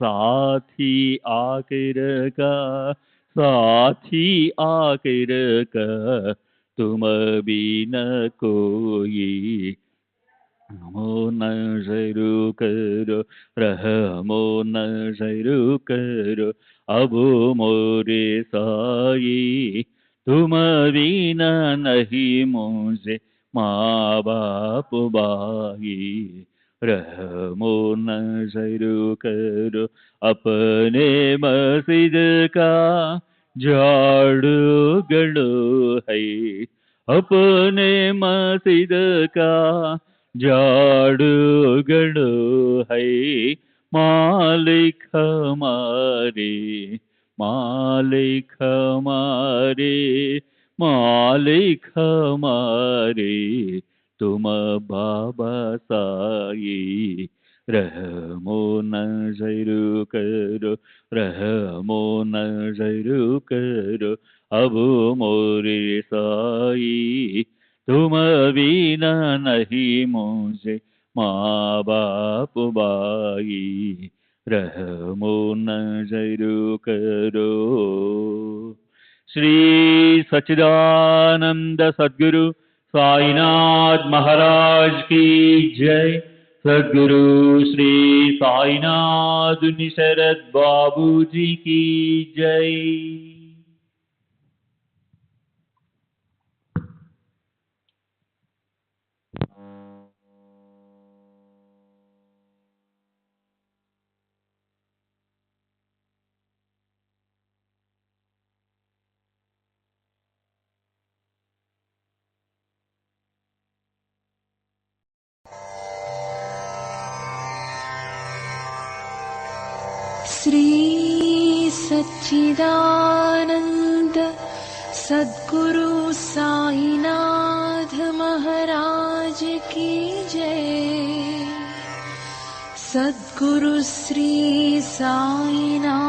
C: साथी आखिर का, साथी आखिर का, तुम बिना कोई। रहमो नजर करो, रहमो नजर करो अब मोरे साई, तुम बिना नहीं मुझे माँ बाप बाई। रहमो नजर करो अपने मस्जिद का झाड़ू गड़ो है, अपने मस्जिद का झाड़ू गड़ो है। मालिक हमारे, मालिक हमारे, मालिक हमारे, तुम बाबा साई। रहमो नजर करो, रहमो नजर करो अब मोरे साई, तुम बिना नहीं मुझे माँ बाप बाई। रहमो नजर करो। श्री सच्चिदानंद सद्गुरु साईनाथ महाराज की जय। सद्गुरु श्री साईनाथ निशरद बाबू जी की जय।
I: श्री सच्चिदानंद सद्गुरु साईनाथ महाराज की जय। सद्गुरु श्री साईनाथुनि